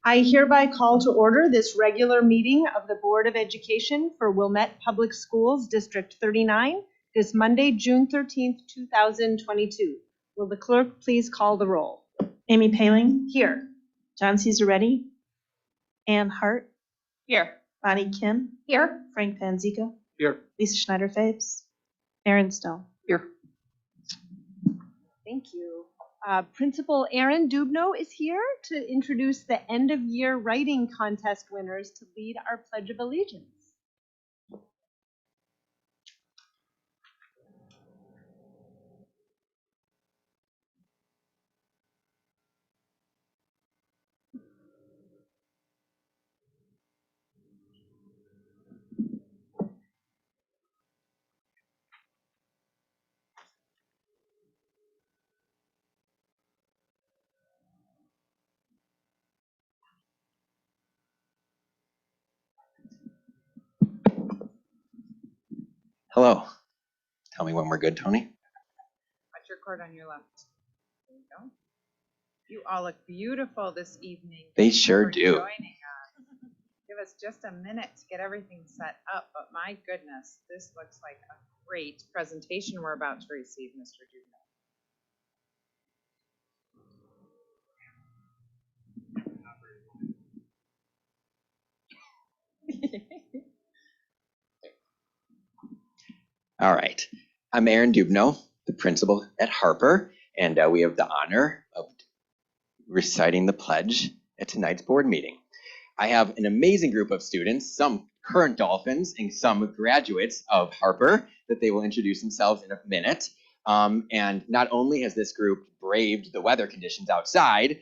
I hereby call to order this regular meeting of the Board of Education for Wilmette Public Schools, District 39, this Monday, June 13th, 2022. Will the clerk please call the roll? Amy Paling. Here. John Cesaretti. Ann Hart. Here. Bonnie Kim. Here. Frank Panzica. Here. Lisa Schneider-Fabes. Aaron Stone. Here. Thank you. Principal Aaron Dubno is here to introduce the end of year writing contest winners to lead our Pledge of Allegiance. Hello. Tell me when we're good, Tony. Watch your cord on your left. There you go. You all look beautiful this evening. They sure for do. Joining us. Give us just a minute to get everything set up, but my goodness, this looks like a great presentation we're about to receive, Mr. Dubno. All right. I'm Aaron Dubno, the principal at Harper, and we have the honor of reciting the pledge at tonight's board meeting. I have an amazing group of students, some current Dolphins and some graduates of Harper, that they will introduce themselves in a minute. And not only has this group braved the weather conditions outside,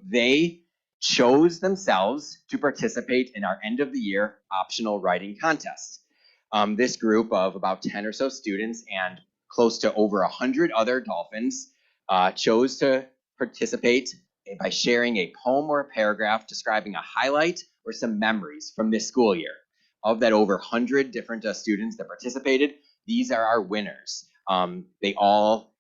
they chose themselves to participate in our end of the year optional writing contest. This group of about 10 or so students and close to over 100 other Dolphins chose to participate by sharing a poem or a paragraph describing a highlight or some memories from this school year. Of that over 100 different students that participated, these are our winners. They all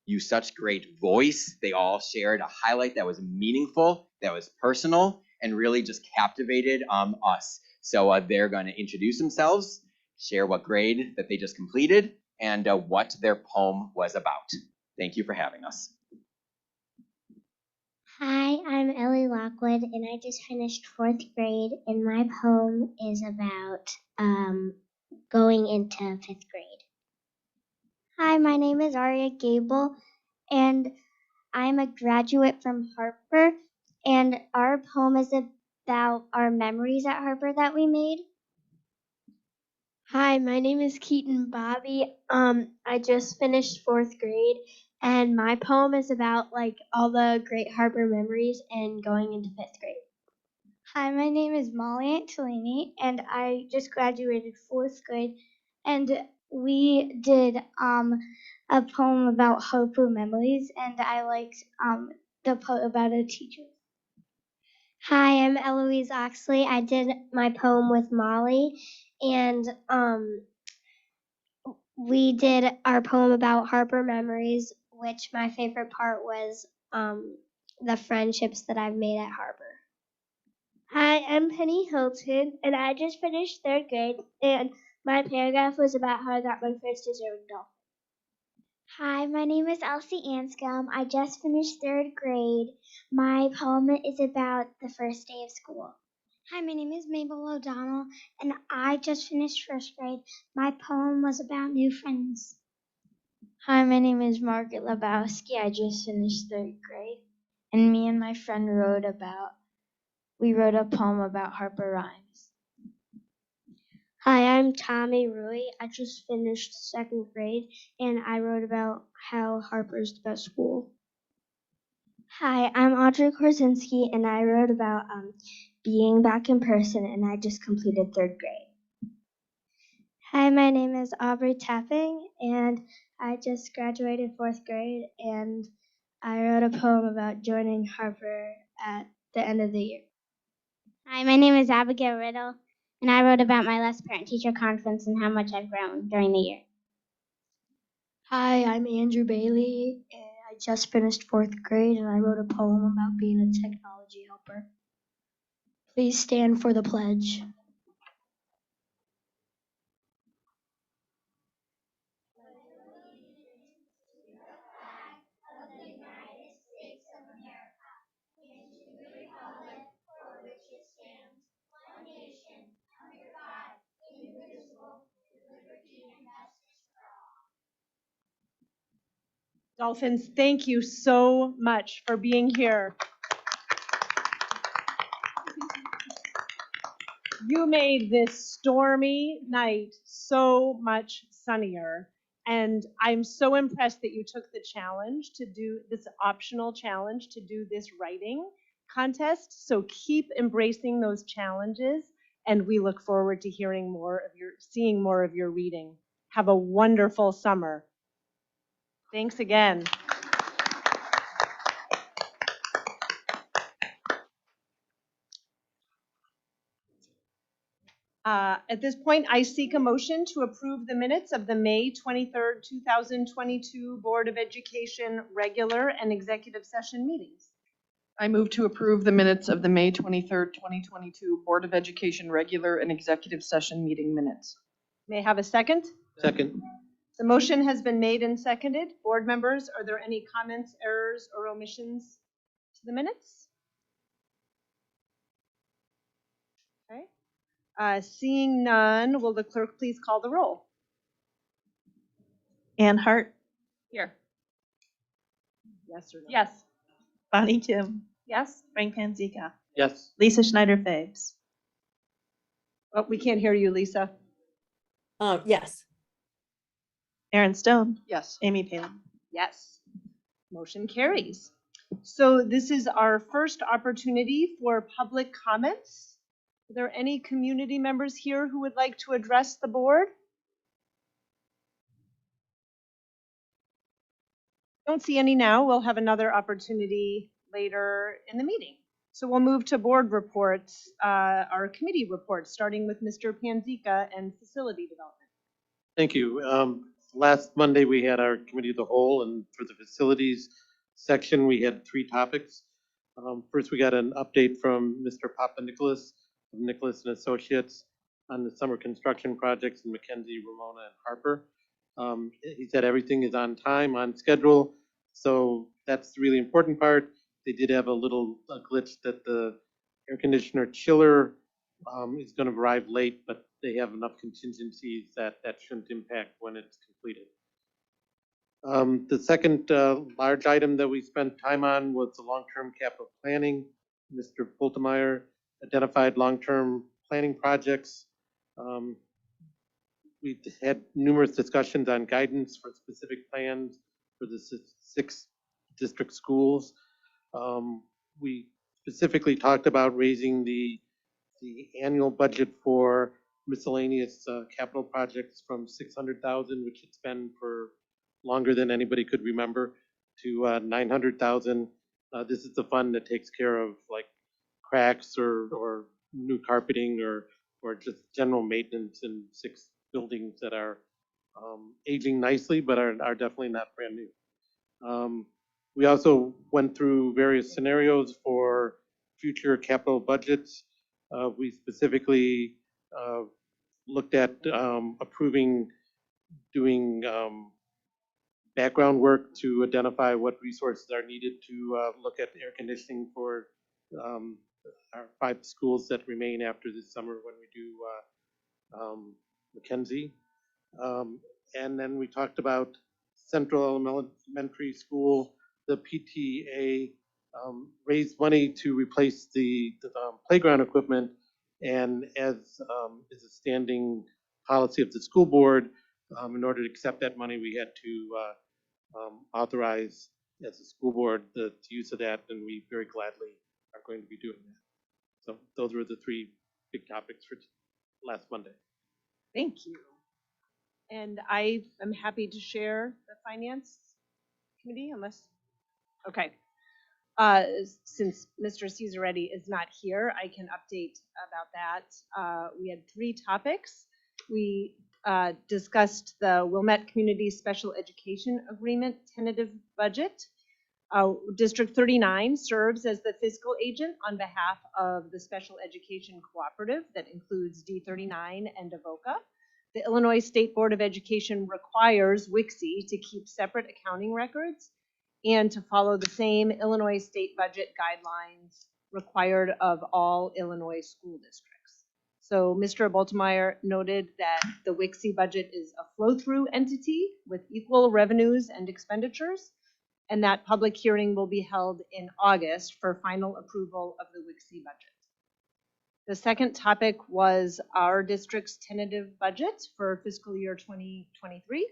used such great voice. They all shared a highlight that was meaningful, that was personal, and really just captivated us. So they're going to introduce themselves, share what grade that they just completed, and what their poem was about. Thank you for having us. Hi, I'm Ellie Lockwood, and I just finished 4th grade, and my poem is about going into 5th grade. Hi, my name is Aria Gable, and I'm a graduate from Harper, and our poem is about our memories at Harper that we made. Hi, my name is Keaton Bobby. I just finished 4th grade, and my poem is about all the great Harper memories and going into 5th grade. Hi, my name is Molly Antolini, and I just graduated 4th grade, and we did a poem about Harper memories, and I liked the part about a teacher. Hi, I'm Eloise Oxley. I did my poem with Molly, and we did our poem about Harper memories, which my favorite part was the friendships that I've made at Harper. Hi, I'm Penny Hilton, and I just finished 3rd grade, and my paragraph was about how I got my first deserving dolphin. Hi, my name is Elsie Anscombe. I just finished 3rd grade. My poem is about the first day of school. Hi, my name is Mabel O'Donnell, and I just finished 1st grade. My poem was about new friends. Hi, my name is Margaret Lebowski. I just finished 3rd grade, and me and my friend wrote a poem about Harper Rhymes. Hi, I'm Tommy Rui. I just finished 2nd grade, and I wrote about how Harper's the best school. Hi, I'm Audrey Korzinski, and I wrote about being back in person, and I just completed 3rd grade. Hi, my name is Aubrey Tapping, and I just graduated 4th grade, and I wrote a poem about joining Harper at the end of the year. Hi, my name is Abigail Riddle, and I wrote about my last parent-teacher conference and how much I've grown during the year. Hi, I'm Andrew Bailey, and I just finished 4th grade, and I wrote a poem about being a technology helper. Please stand for the pledge. Dolphins, thank you so much for being here. You made this stormy night so much sunnier. And I'm so impressed that you took the challenge to do this optional challenge to do this writing contest. So keep embracing those challenges. And we look forward to seeing more of your reading. Have a wonderful summer. Thanks again. At this point, I seek a motion to approve the minutes of the May 23rd, 2022 Board of Education regular and executive session meetings. I move to approve the minutes of the May 23rd, 2022 Board of Education regular and executive session meeting minutes. May I have a second? Second. The motion has been made and seconded. Board members, are there any comments, errors, or omissions to the minutes? Okay. Seeing none, will the clerk please call the roll? Ann Hart, Here. Yes or no? Yes. Bonnie Kim, Yes? Frank Panzica, Yes. Lisa Schneider-Fabes, Oh, we can't hear you, Lisa. Yes. Aaron Stone, Yes. Amy Palin. Yes. Motion carries. So this is our first opportunity for public comments. Are there any community members here who would like to address the board? Don't see any now. We'll have another opportunity later in the meeting. So we'll move to board reports, our committee reports, starting with Mr. Panzica and facility development. Thank you. Last Monday, we had our committee of the whole, and for the facilities section, we had 3 topics. First, we got an update from Mr. Papa Nicholas of Nicholas and Associates on the summer construction projects in Mackenzie, Ramona, and Harper. He said everything is on time, on schedule, so that's the really important part. They did have a little glitch that the air conditioner chiller is going to arrive late, but they have enough contingencies that shouldn't impact when it's completed. The second large item that we spent time on was the long-term capital planning. Mr. Bultemeyer identified long-term planning projects. We had numerous discussions on guidance for specific plans for the 6 district schools. We specifically talked about raising the annual budget for miscellaneous capital projects from $600,000, which it's been for longer than anybody could remember, to $900,000. This is the fund that takes care of like cracks or new carpeting or just general maintenance in 6 buildings that are aging nicely, but are definitely not brand new. We also went through various scenarios for future capital budgets. We specifically looked at doing background work to identify what resources are needed to look at air conditioning for our 5 schools that remain after this summer when we do Mackenzie. And then we talked about Central Elementary School. The PTA raised money to replace the playground equipment, and as is a standing policy of the school board, in order to accept that money, we had to authorize as a school board the use of that, and we very gladly are going to be doing that. So those were the 3 big topics for last Monday. Thank you. And I am happy to share the finance committee unless, okay. Since Mr. Cesaretti is not here, I can update about that. We had 3 topics. We discussed the Wilmette Community Special Education Agreement tentative budget. District 39 serves as the fiscal agent on behalf of the Special Education Cooperative that includes D39 and Avoca. The Illinois State Board of Education requires Wixie to keep separate accounting records and to follow the same Illinois state budget guidelines required of all Illinois school districts. So Mr. Boltemeyer noted that the Wixie budget is a flow-through entity with equal revenues and expenditures, and that public hearing will be held in August for final approval of the Wixie budget. The second topic was our district's tentative budget for fiscal year 2023.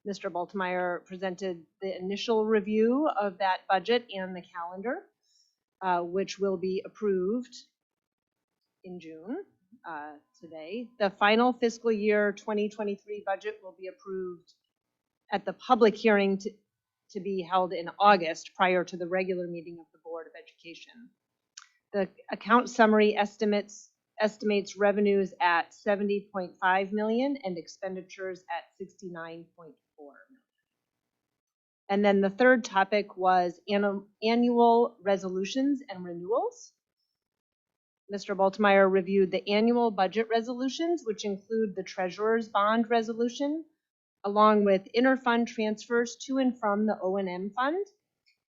Mr. Boltemeyer presented the initial review of that budget and the calendar, which will be approved in June today. The final fiscal year 2023 budget will be approved at the public hearing to be held in August prior to the regular meeting of the Board of Education. The account summary estimates revenues at $70.5 million and expenditures at $69.4 million. And then the third topic was annual resolutions and renewals. Mr. Boltemeyer reviewed the annual budget resolutions, which include the treasurer's bond resolution, along with interfund transfers to and from the O&M fund,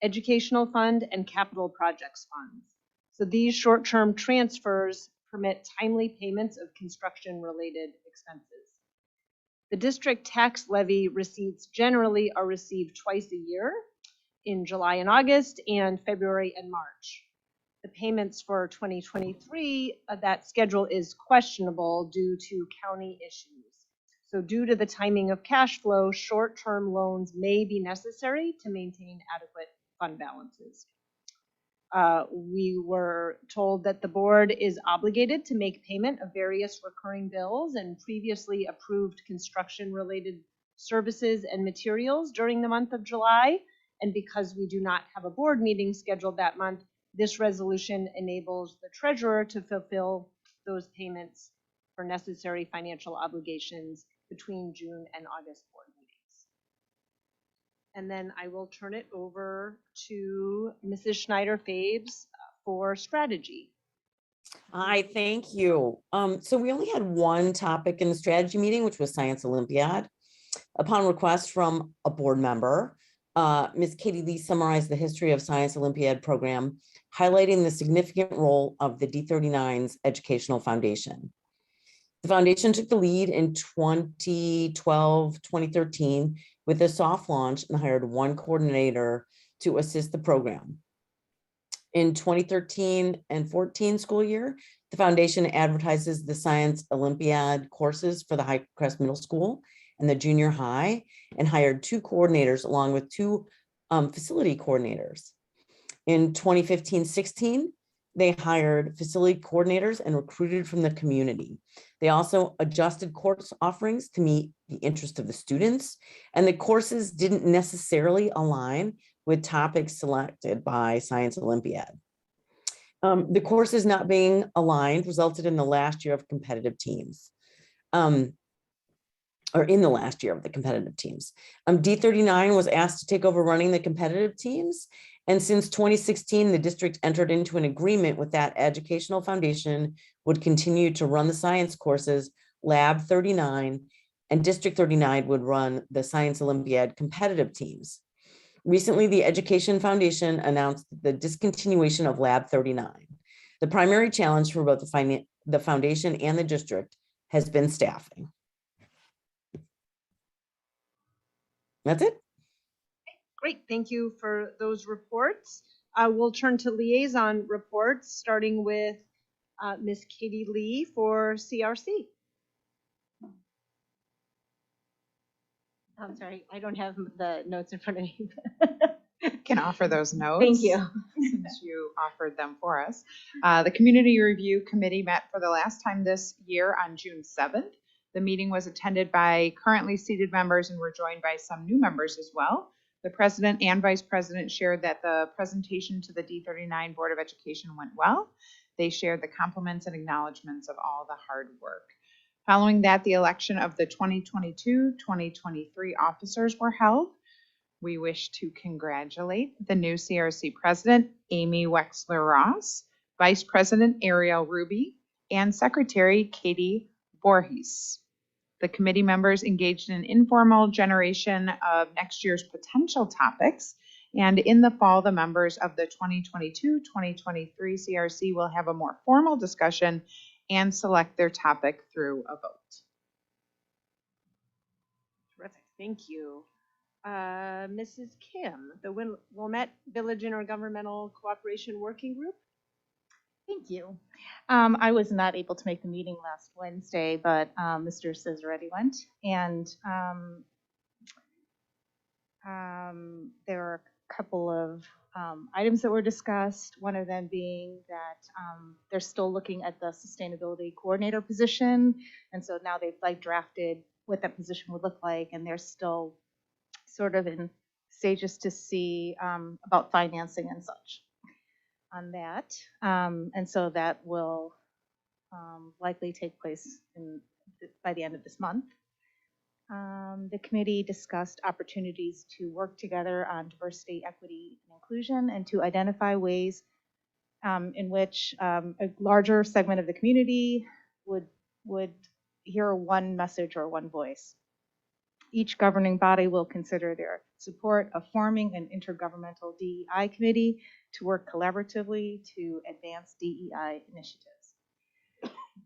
educational fund, and capital projects funds. So these short-term transfers permit timely payments of construction-related expenses. The district tax levy receipts generally are received twice a year, in July and August, and February and March. The payments for 2023, that schedule is questionable due to county issues. So due to the timing of cash flow, short-term loans may be necessary to maintain adequate fund balances. We were told that the board is obligated to make payment of various recurring bills and previously approved construction-related services and materials during the month of July. And because we do not have a board meeting scheduled that month, this resolution enables the treasurer to fulfill those payments for necessary financial obligations between June and August board meetings. And then I will turn it over to Mrs. Schneider-Fabes for strategy. Hi, thank you. So we only had one topic in the strategy meeting, which was Science Olympiad. Upon request from a board member, Ms. Katie Lee summarized the history of Science Olympiad program, highlighting the significant role of the D39's educational foundation. The foundation took the lead in 2012, 2013 with a soft launch and hired one coordinator to assist the program. In 2013 and 14 school year, the foundation advertises the Science Olympiad courses for the Highcrest Middle School and the junior high, and hired two coordinators along with two facility coordinators. In 2015-16, they hired facility coordinators and recruited from the community. They also adjusted course offerings to meet the interest of the students, and the courses didn't necessarily align with topics selected by Science Olympiad. The courses not being aligned resulted in the last year of competitive teams. D39 was asked to take over running the competitive teams. And since 2016, the district entered into an agreement with that educational foundation would continue to run the science courses, Lab 39, and District 39 would run the Science Olympiad competitive teams. Recently, the Education Foundation announced the discontinuation of Lab 39. The primary challenge for both the foundation and the district has been staffing. That's it. Great, thank you for those reports. We'll turn to liaison reports, starting with Ms. Katie Lee for CRC. I'm sorry, I don't have the notes in front of me. Can offer those notes. Thank you. Since you offered them for us. The Community Review Committee met for the last time this year on June 7th. The meeting was attended by currently seated members and were joined by some new members as well. The president and vice president shared that the presentation to the D39 Board of Education went well. They shared the compliments and acknowledgments of all the hard work. Following that, the election of the 2022-2023 officers were held. We wish to congratulate the new CRC President, Amy Wexler-Ross, Vice President Ariel Ruby, and Secretary Katie Voorhees. The committee members engaged in an informal generation of next year's potential topics, and in the fall, the members of the 2022-2023 CRC will have a more formal discussion and select their topic through a vote. Terrific, thank you. Mrs. Kim, the Wilmette Village Intergovernmental Cooperation Working Group. Thank you. I was not able to make the meeting last Wednesday, but Mr. Cisaretti went, and there are a couple of items that were discussed. One of them being that they're still looking at the sustainability coordinator position, and so now they've drafted what that position would look like, and they're still sort of in stages to see about financing and such on that. And so that will likely take place by the end of this month. The committee discussed opportunities to work together on diversity, equity, and inclusion, and to identify ways in which a larger segment of the community would hear one message or one voice. Each governing body will consider their support of forming an intergovernmental DEI committee to work collaboratively to advance DEI initiatives.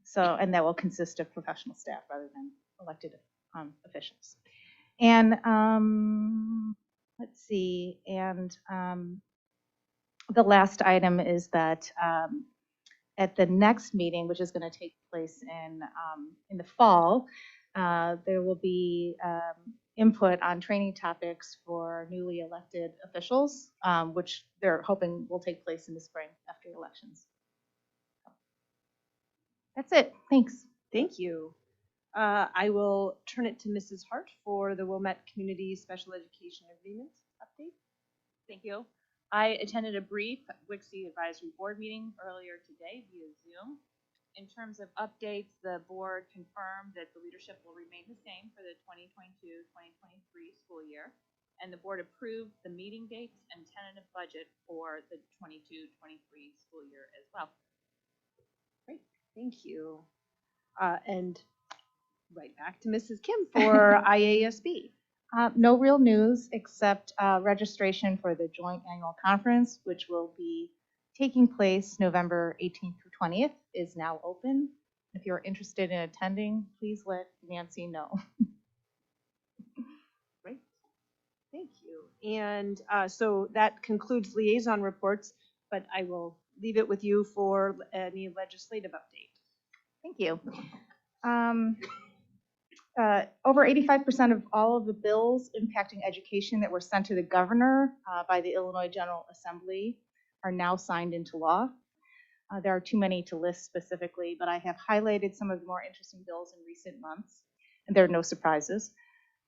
So, and that will consist of professional staff rather than elected officials. And let's see, and the last item is that at the next meeting, which is going to take place in the fall, there will be input on training topics for newly elected officials, which they're hoping will take place in the spring after elections. That's it. Thanks. Thank you. I will turn it to Mrs. Hart for the Wilmette Community Special Education Agreement update. Thank you. I attended a brief Wixie Advisory Board meeting earlier today via Zoom. In terms of updates, the board confirmed that the leadership will remain the same for the 2022-2023 school year, and the board approved the meeting dates and tentative budget for the 22-23 school year as well. Great, thank you. And right back to Mrs. Kim for IASB. No real news except registration for the joint annual conference, which will be taking place November 18th through 20th, is now open. If you're interested in attending, please let Nancy know. Great, thank you. And so that concludes liaison reports, but I will leave it with you for any legislative update. Thank you. Over 85% of all of the bills impacting education that were sent to the governor by the Illinois General Assembly are now signed into law. There are too many to list specifically, but I have highlighted some of the more interesting bills in recent months, and there are no surprises.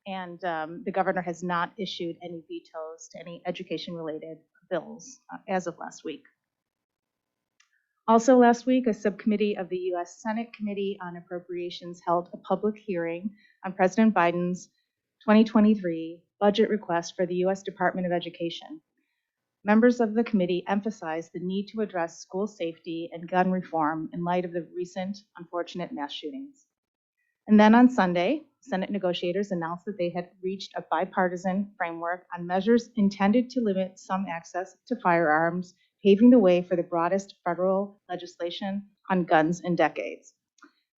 And the governor has not issued any vetoes to any education-related bills as of last week. Also last week, a subcommittee of the U.S. Senate Committee on Appropriations held a public hearing on President Biden's 2023 budget request for the U.S. Department of Education. Members of the committee emphasized the need to address school safety and gun reform in light of the recent unfortunate mass shootings. And then on Sunday, Senate negotiators announced that they had reached a bipartisan framework on measures intended to limit some access to firearms, paving the way for the broadest federal legislation on guns in decades.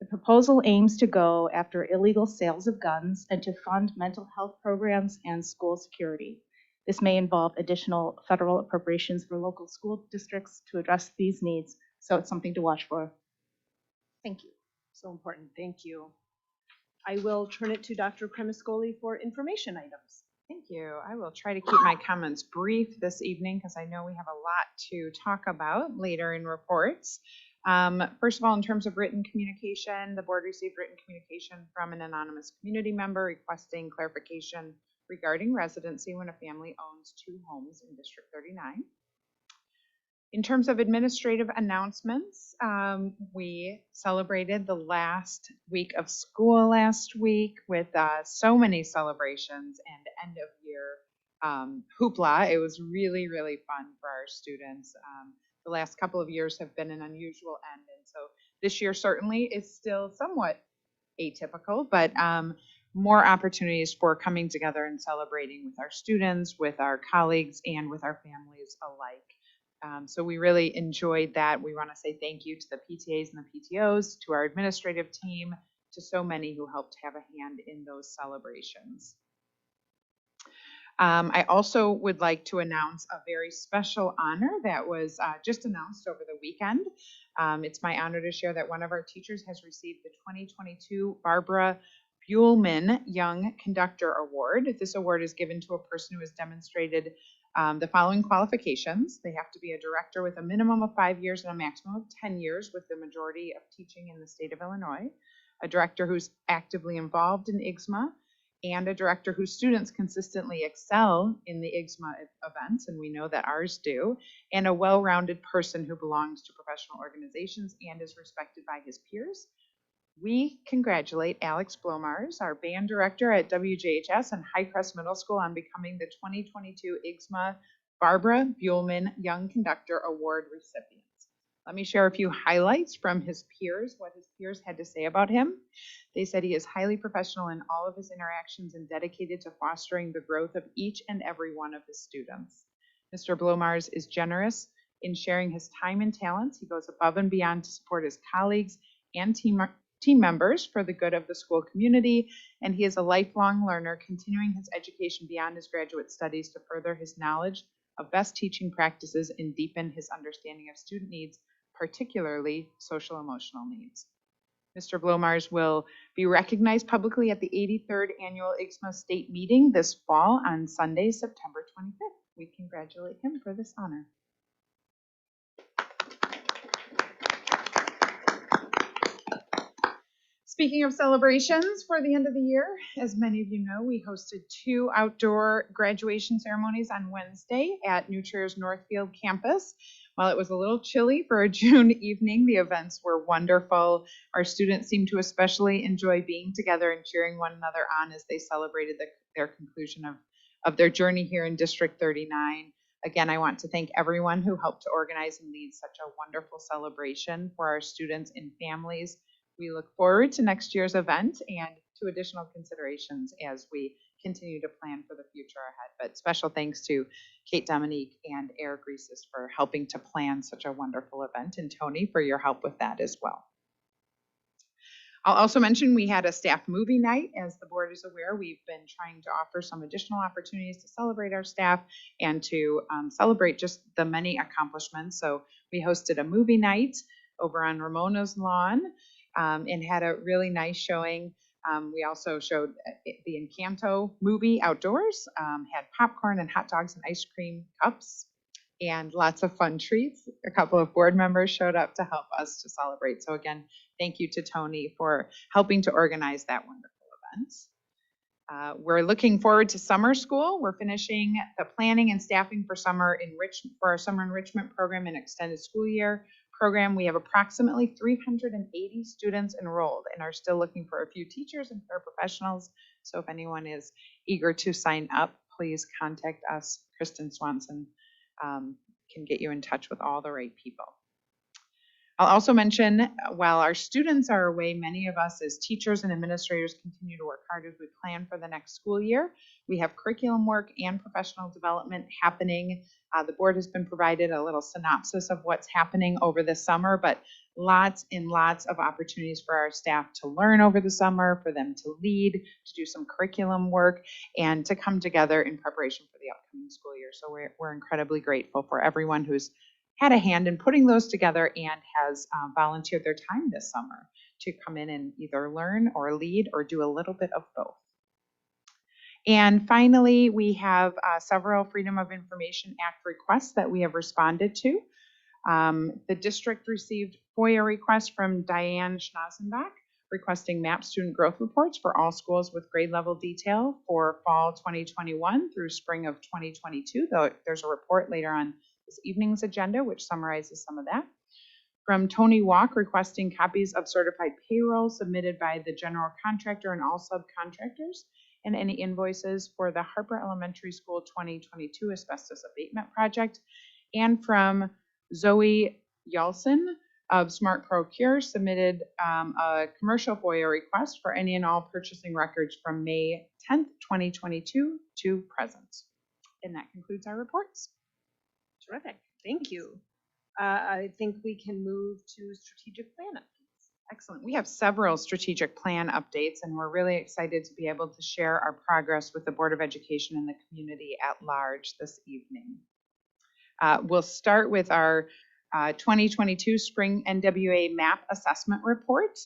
The proposal aims to go after illegal sales of guns and to fund mental health programs and school security. This may involve additional federal appropriations for local school districts to address these needs, so it's something to watch for. Thank you. So important, thank you. I will turn it to Dr. Cremascoli for information items. Thank you. I will try to keep my comments brief this evening because I know we have a lot to talk about later in reports. First of all, in terms of written communication, the board received written communication from an anonymous community member requesting clarification regarding residency when a family owns 2 homes in District 39. In terms of administrative announcements, we celebrated the last week of school last week with so many celebrations and end of year hoopla. It was really, really fun for our students. The last couple of years have been an unusual end, and so this year certainly is still somewhat atypical, but more opportunities for coming together and celebrating with our students, with our colleagues, and with our families alike. So we really enjoyed that. We want to say thank you to the PTAs and the PTOs, to our administrative team, to so many who helped have a hand in those celebrations. I also would like to announce a very special honor that was just announced over the weekend. It's my honor to share that one of our teachers has received the 2022 Barbara Buellman Young Conductor Award. This award is given to a person who has demonstrated the following qualifications. They have to be a director with a minimum of 5 years and a maximum of 10 years with the majority of teaching in the state of Illinois, a director who's actively involved in IGSMA, and a director whose students consistently excel in the IGSMA events, and we know that ours do, and a well-rounded person who belongs to professional organizations and is respected by his peers. We congratulate Alex Blomars, our band director at WJHS and Highcrest Middle School, on becoming the 2022 IGSMA Barbara Buellman Young Conductor Award recipient. Let me share a few highlights from his peers, what his peers had to say about him. They said he is highly professional in all of his interactions and dedicated to fostering the growth of each and every one of his students. Mr. Blomars is generous in sharing his time and talents. He goes above and beyond to support his colleagues and team members for the good of the school community, and he is a lifelong learner, continuing his education beyond his graduate studies to further his knowledge of best teaching practices and deepen his understanding of student needs, particularly social emotional needs. Mr. Blomars will be recognized publicly at the 83rd Annual IGSMA State Meeting this fall on Sunday, September 25th. We congratulate him for this honor. Speaking of celebrations for the end of the year, as many of you know, we hosted 2 outdoor graduation ceremonies on Wednesday at New Trier's Northfield campus. While it was a little chilly for a June evening, the events were wonderful. Our students seemed to especially enjoy being together and cheering one another on as they celebrated their conclusion of their journey here in District 39. Again, I want to thank everyone who helped to organize and lead such a wonderful celebration for our students and families. We look forward to next year's event and to additional considerations as we continue to plan for the future ahead. But special thanks to Kate Dominique and Eric Reeses for helping to plan such a wonderful event, and Tony for your help with that as well. I'll also mention we had a staff movie night. As the board is aware, we've been trying to offer some additional opportunities to celebrate our staff and to celebrate just the many accomplishments. So we hosted a movie night over on Ramona's lawn and had a really nice showing. We also showed the Encanto movie outdoors, had popcorn and hot dogs and ice cream cups, and lots of fun treats. A couple of board members showed up to help us to celebrate. So again, thank you to Tony for helping to organize that wonderful event. We're looking forward to summer school. We're finishing the planning and staffing for our summer enrichment program and extended school year program. We have approximately 380 students enrolled and are still looking for a few teachers and paraprofessionals. So if anyone is eager to sign up, please contact us. Kristen Swanson can get you in touch with all the right people. I'll also mention, while our students are away, many of us as teachers and administrators continue to work hard as we plan for the next school year. We have curriculum work and professional development happening. The board has been provided a little synopsis of what's happening over the summer, but lots and lots of opportunities for our staff to learn over the summer, for them to lead, to do some curriculum work, and to come together in preparation for the upcoming school year. So we're incredibly grateful for everyone who's had a hand in putting those together and has volunteered their time this summer to come in and either learn or lead or do a little bit of both. And finally, we have several Freedom of Information Act requests that we have responded to. The district received FOIA requests from Diane Schnazenbach requesting MAP student growth reports for all schools with grade level detail for fall 2021 through spring of 2022. Though there's a report later on this evening's agenda which summarizes some of that. From Tony Walk requesting copies of certified payroll submitted by the general contractor and all subcontractors, and any invoices for the Harper Elementary School 2022 asbestos abatement project, and from Zoe Yalson of Smart Procure submitted a commercial FOIA request for any and all purchasing records from May 10th, 2022 to present. And that concludes our reports. Terrific. Thank you. I think we can move to strategic plan updates. Excellent. We have several strategic plan updates, and we're really excited to be able to share our progress with the Board of Education and the community at large this evening. We'll start with our 2022 Spring NWA MAP Assessment Report.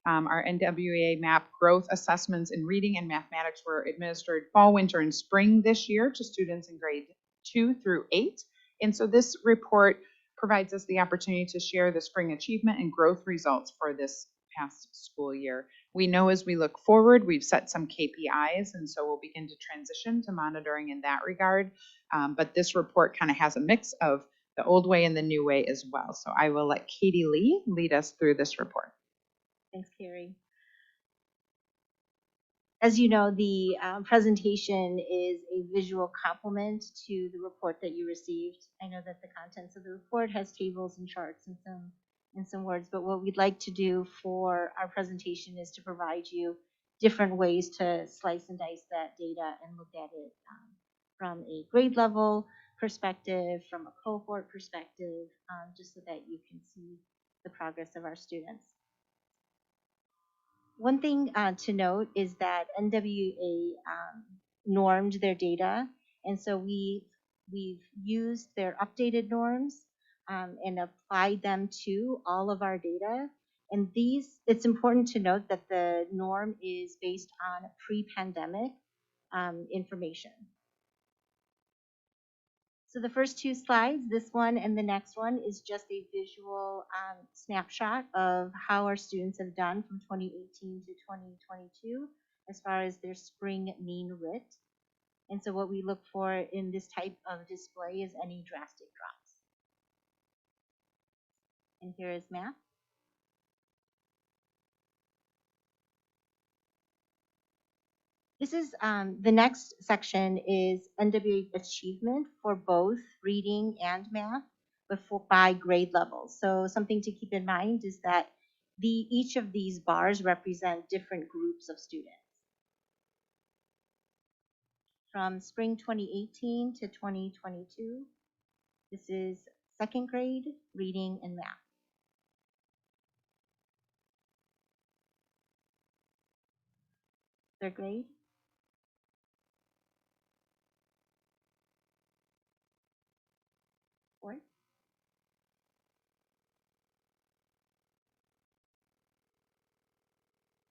Our NWA MAP growth assessments in reading and mathematics were administered fall, winter, and spring this year to students in grade 2 through 8. And so this report provides us the opportunity to share the spring achievement and growth results for this past school year. We know as we look forward, we've set some KPIs, and so we'll begin to transition to monitoring in that regard. But this report kind of has a mix of the old way and the new way as well. So I will let Katie Lee lead us through this report. Thanks, Carrie. As you know, the presentation is a visual complement to the report that you received. I know that the contents of the report has tables and charts and some words, but what we'd like to do for our presentation is to provide you different ways to slice and dice that data and look at it from a grade level perspective, from a cohort perspective, just so that you can see the progress of our students. One thing to note is that NWA normed their data, and so we've used their updated norms and applied them to all of our data. And it's important to note that the norm is based on pre-pandemic information. So the first two slides, this one and the next one, is just a visual snapshot of how our students have done from 2018 to 2022 as far as their spring mean writ. And so what we look for in this type of display is any drastic drops. And here is math. This is the next section is NWA achievement for both reading and math, but by grade level. So something to keep in mind is that each of these bars represent different groups of students. From spring 2018 to 2022, this is second grade reading and math. Third grade. Fourth.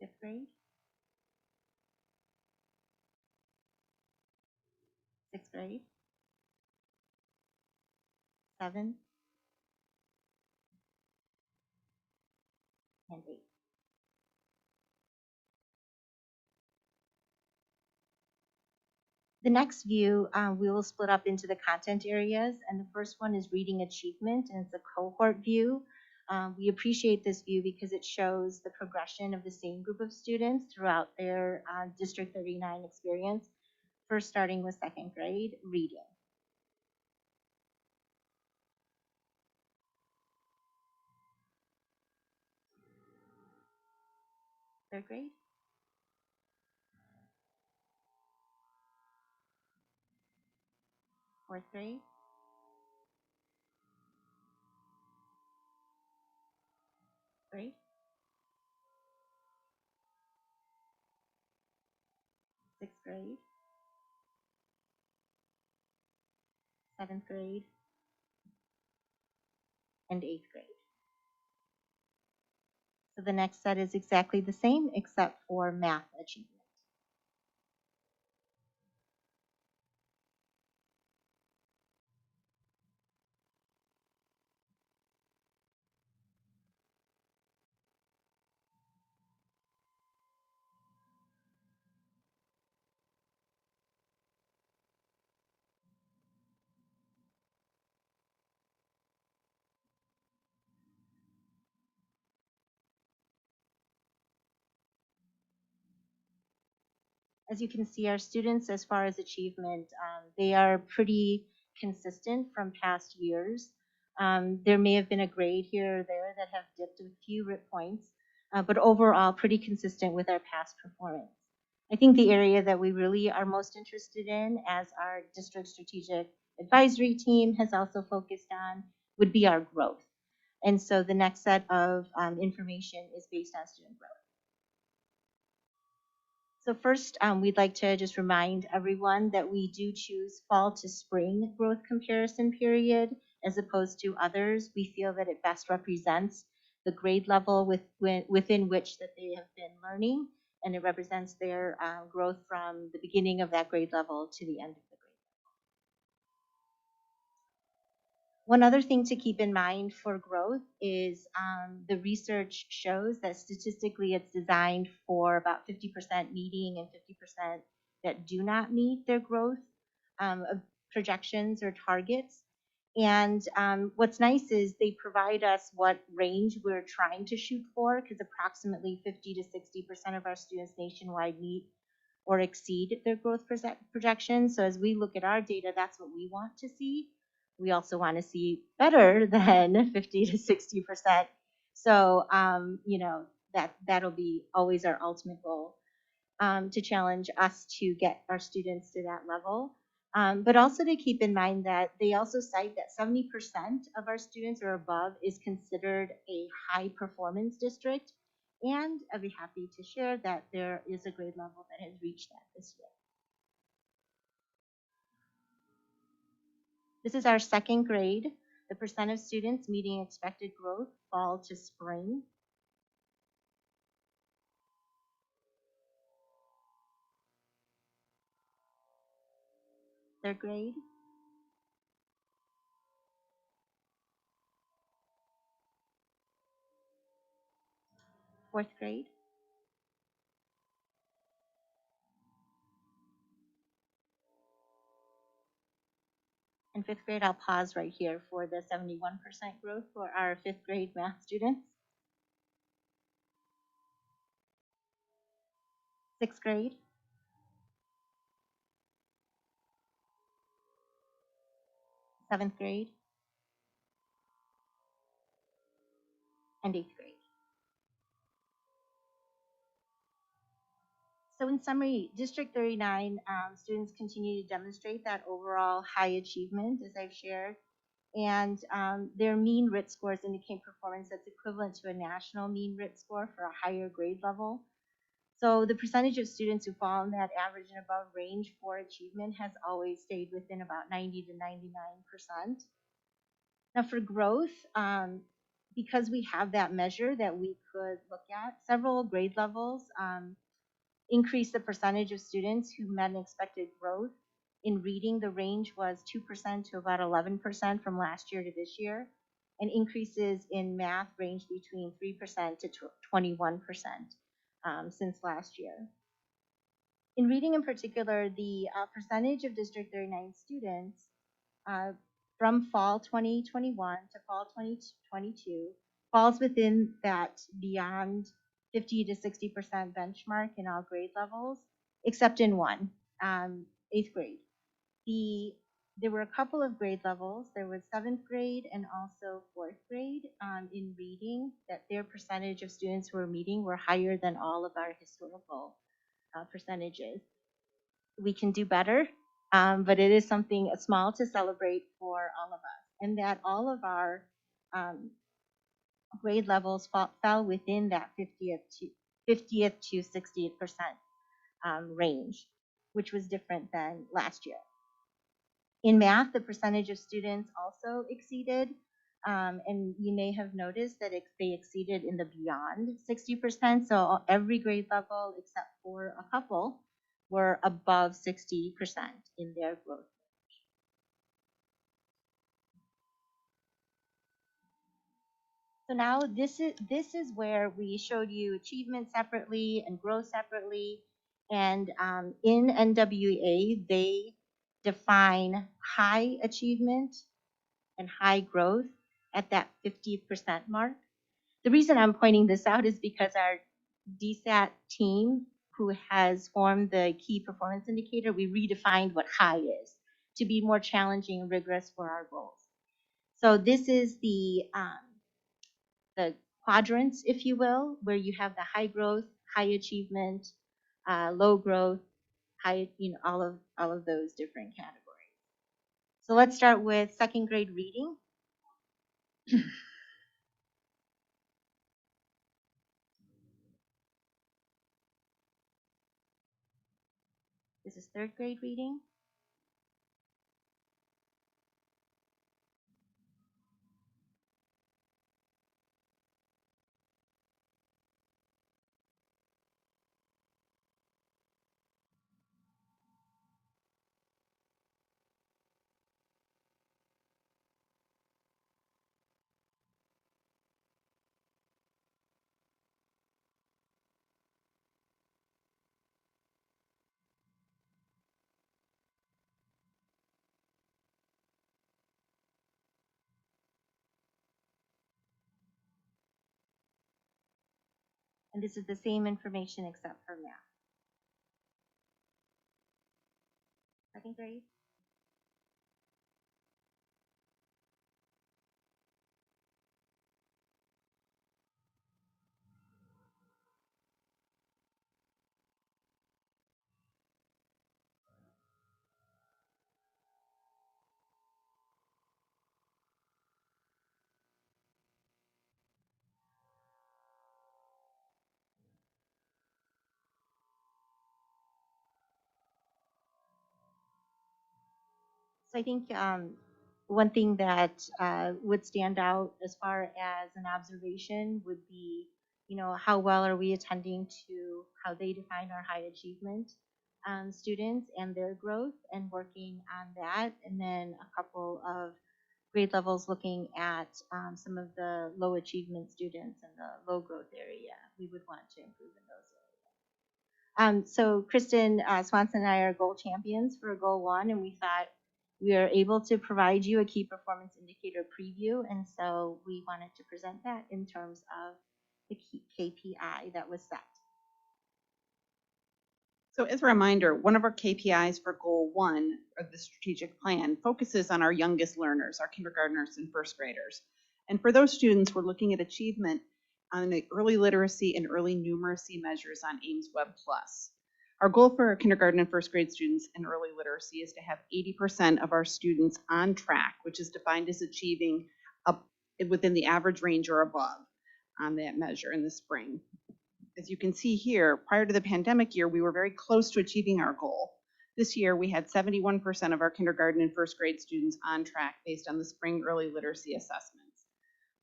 Fifth grade. Sixth grade. Seventh. And eighth. The next view, we will split up into the content areas, and the first one is reading achievement, and it's a cohort view. We appreciate this view because it shows the progression of the same group of students throughout their District 39 experience, first starting with second grade reading. Third grade. Fourth grade. Grade. Sixth grade. Seventh grade. And eighth grade. So the next set is exactly the same except for math achievement. As you can see, our students, as far as achievement, they are pretty consistent from past years. There may have been a grade here or there that have dipped a few points, but overall pretty consistent with our past performance. I think the area that we really are most interested in, as our district strategic advisory team has also focused on, would be our growth. And so the next set of information is based on student growth. So first, we'd like to just remind everyone that we do choose fall to spring growth comparison period as opposed to others. We feel that it best represents the grade level within which that they have been learning, and it represents their growth from the beginning of that grade level to the end of the grade. One other thing to keep in mind for growth is the research shows that statistically it's designed for about 50% meeting and 50% that do not meet their growth projections or targets. And what's nice is they provide us what range we're trying to shoot for, because approximately 50 to 60% of our students nationwide meet or exceed their growth projections. So as we look at our data, that's what we want to see. We also want to see better than 50 to 60%. So, you know, that'll be always our ultimate goal, to challenge us to get our students to that level. But also to keep in mind that they also cite that 70% of our students or above is considered a high performance district. And I'd be happy to share that there is a grade level that has reached that this year. This is our second grade. The percent of students meeting expected growth fall to spring. Third grade. Fourth grade. And fifth grade, I'll pause right here for the 71% growth for our fifth grade math students. Sixth grade. Seventh grade. And eighth grade. So in summary, District 39 students continue to demonstrate that overall high achievement, as I've shared. And their mean RIT scores indicate performance that's equivalent to a national mean RIT score for a higher grade level. So the percentage of students who fall in that average and above range for achievement has always stayed within about 90 to 99%. Now for growth, because we have that measure that we could look at, several grade levels increase the percentage of students who met an expected growth. In reading, the range was 2% to about 11% from last year to this year, and increases in math range between 3% to 21% since last year. In reading in particular, the percentage of District 39 students from fall 2021 to fall 2022 falls within that beyond 50 to 60% benchmark in all grade levels, except in one, 8th grade. There were a couple of grade levels. There was 7th grade and also 4th grade in reading that their percentage of students who were meeting were higher than all of our historical percentages. We can do better, but it is something small to celebrate for all of us, and that all of our grade levels fell within that 50th to 60th percent range, which was different than last year. In math, the percentage of students also exceeded, and you may have noticed that they exceeded in the beyond 60%, so every grade level except for a couple were above 60% in their growth. So now this is where we showed you achievement separately and growth separately. And in NWA, they define high achievement and high growth at that 50% mark. The reason I'm pointing this out is because our DSAT team who has formed the key performance indicator, we redefined what high is to be more challenging and rigorous for our goals. So this is the quadrants, if you will, where you have the high growth, high achievement, low growth, high, all of those different categories. So let's start with second grade reading. This is third grade reading. And this is the same information except for math. Second grade. So I think one thing that would stand out as far as an observation would be, how well are we attending to how they define our high achievement students and their growth and working on that. And then a couple of grade levels looking at some of the low achievement students and the low growth area. We would want to improve in those areas. So Kristen Swanson and I are goal champions for goal 1, and we thought we are able to provide you a key performance indicator preview, and so we wanted to present that in terms of the key KPI that was set. So as a reminder, one of our KPIs for Goal 1 of the strategic plan focuses on our youngest learners, our kindergartners and first graders. And for those students, we're looking at achievement on the early literacy and early numeracy measures on Ames Web Plus. Our goal for our kindergarten and first grade students in early literacy is to have 80% of our students on track, which is defined as achieving up within the average range or above on that measure in the spring. As you can see here, prior to the pandemic year, we were very close to achieving our goal. This year, we had 71% of our kindergarten and first grade students on track based on the spring early literacy assessments.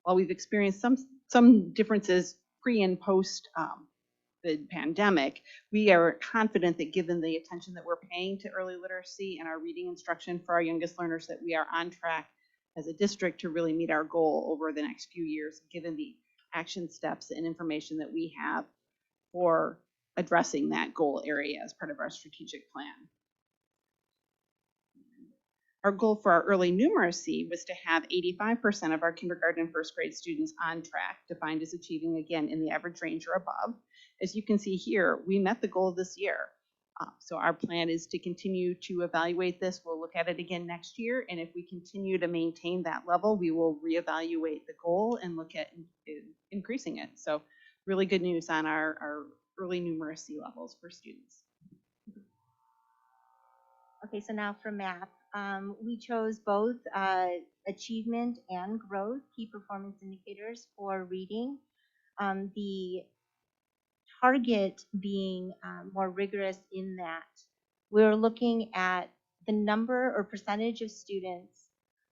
While we've experienced some differences pre and post the pandemic, we are confident that given the attention that we're paying to early literacy and our reading instruction for our youngest learners, that we are on track as a district to really meet our goal over the next few years, given the action steps and information that we have for addressing that goal area as part of our strategic plan. Our goal for our early numeracy was to have 85% of our kindergarten and first grade students on track, defined as achieving, again, in the average range or above. As you can see here, we met the goal this year. So our plan is to continue to evaluate this. We'll look at it again next year, and if we continue to maintain that level, we will reevaluate the goal and look at increasing it. So really good news on our early numeracy levels for students. Okay, so now for math, we chose both achievement and growth key performance indicators for reading. The target being more rigorous in that we're looking at the number or percentage of students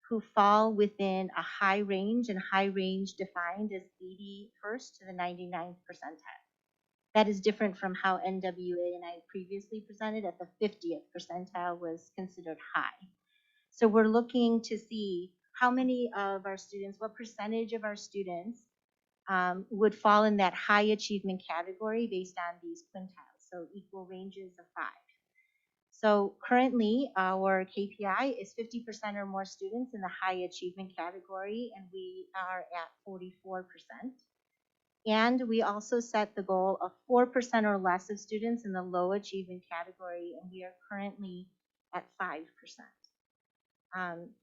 who fall within a high range, and high range defined as 81st to the 99th percentile. That is different from how NWA and I previously presented at the 50th percentile was considered high. So we're looking to see how many of our students, what percentage of our students would fall in that high achievement category based on these quintiles, so equal ranges of 5. So currently our KPI is 50% or more students in the high achievement category, and we are at 44%. And we also set the goal of 4% or less of students in the low achievement category, and we are currently at 5%.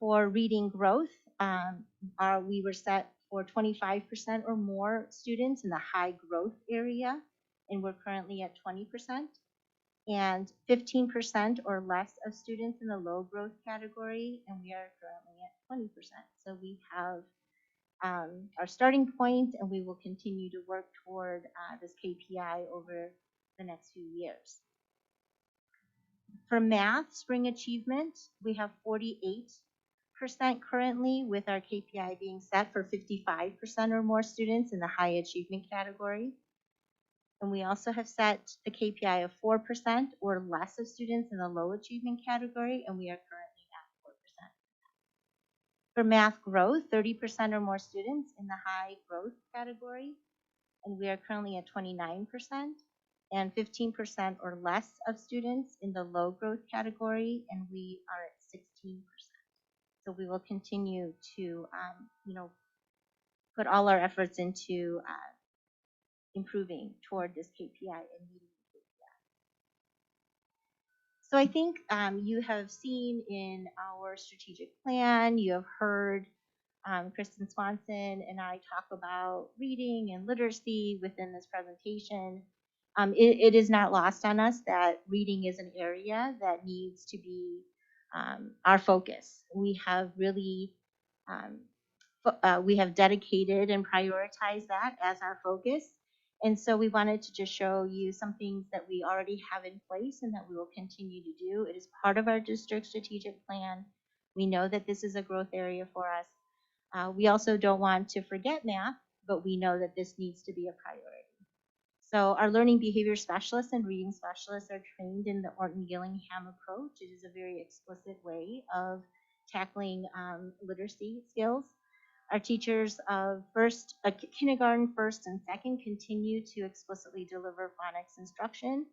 For reading growth, we were set for 25% or more students in the high growth area, and we're currently at 20%. And 15% or less of students in the low growth category, and we are currently at 20%. So we have our starting point, and we will continue to work toward this KPI over the next few years. For math, spring achievement, we have 48% currently, with our KPI being set for 55% or more students in the high achievement category. And we also have set the KPI of 4% or less of students in the low achievement category, and we are currently at 4%. For math growth, 30% or more students in the high growth category, and we are currently at 29%, and 15% or less of students in the low growth category, and we are at 16%. So we will continue to, put all our efforts into improving toward this KPI and meeting the KPI. So I think you have seen in our strategic plan, you have heard Kristen Swanson and I talk about reading and literacy within this presentation. It is not lost on us that reading is an area that needs to be our focus. We have really we have dedicated and prioritized that as our focus. And so we wanted to just show you some things that we already have in place and that we will continue to do. It is part of our district strategic plan. We know that this is a growth area for us. We also don't want to forget math, but we know that this needs to be a priority. So our learning behavior specialists and reading specialists are trained in the Orton-Gillingham approach. It is a very explicit way of tackling literacy skills. Our teachers of kindergarten, first, and second continue to explicitly deliver phonics instruction,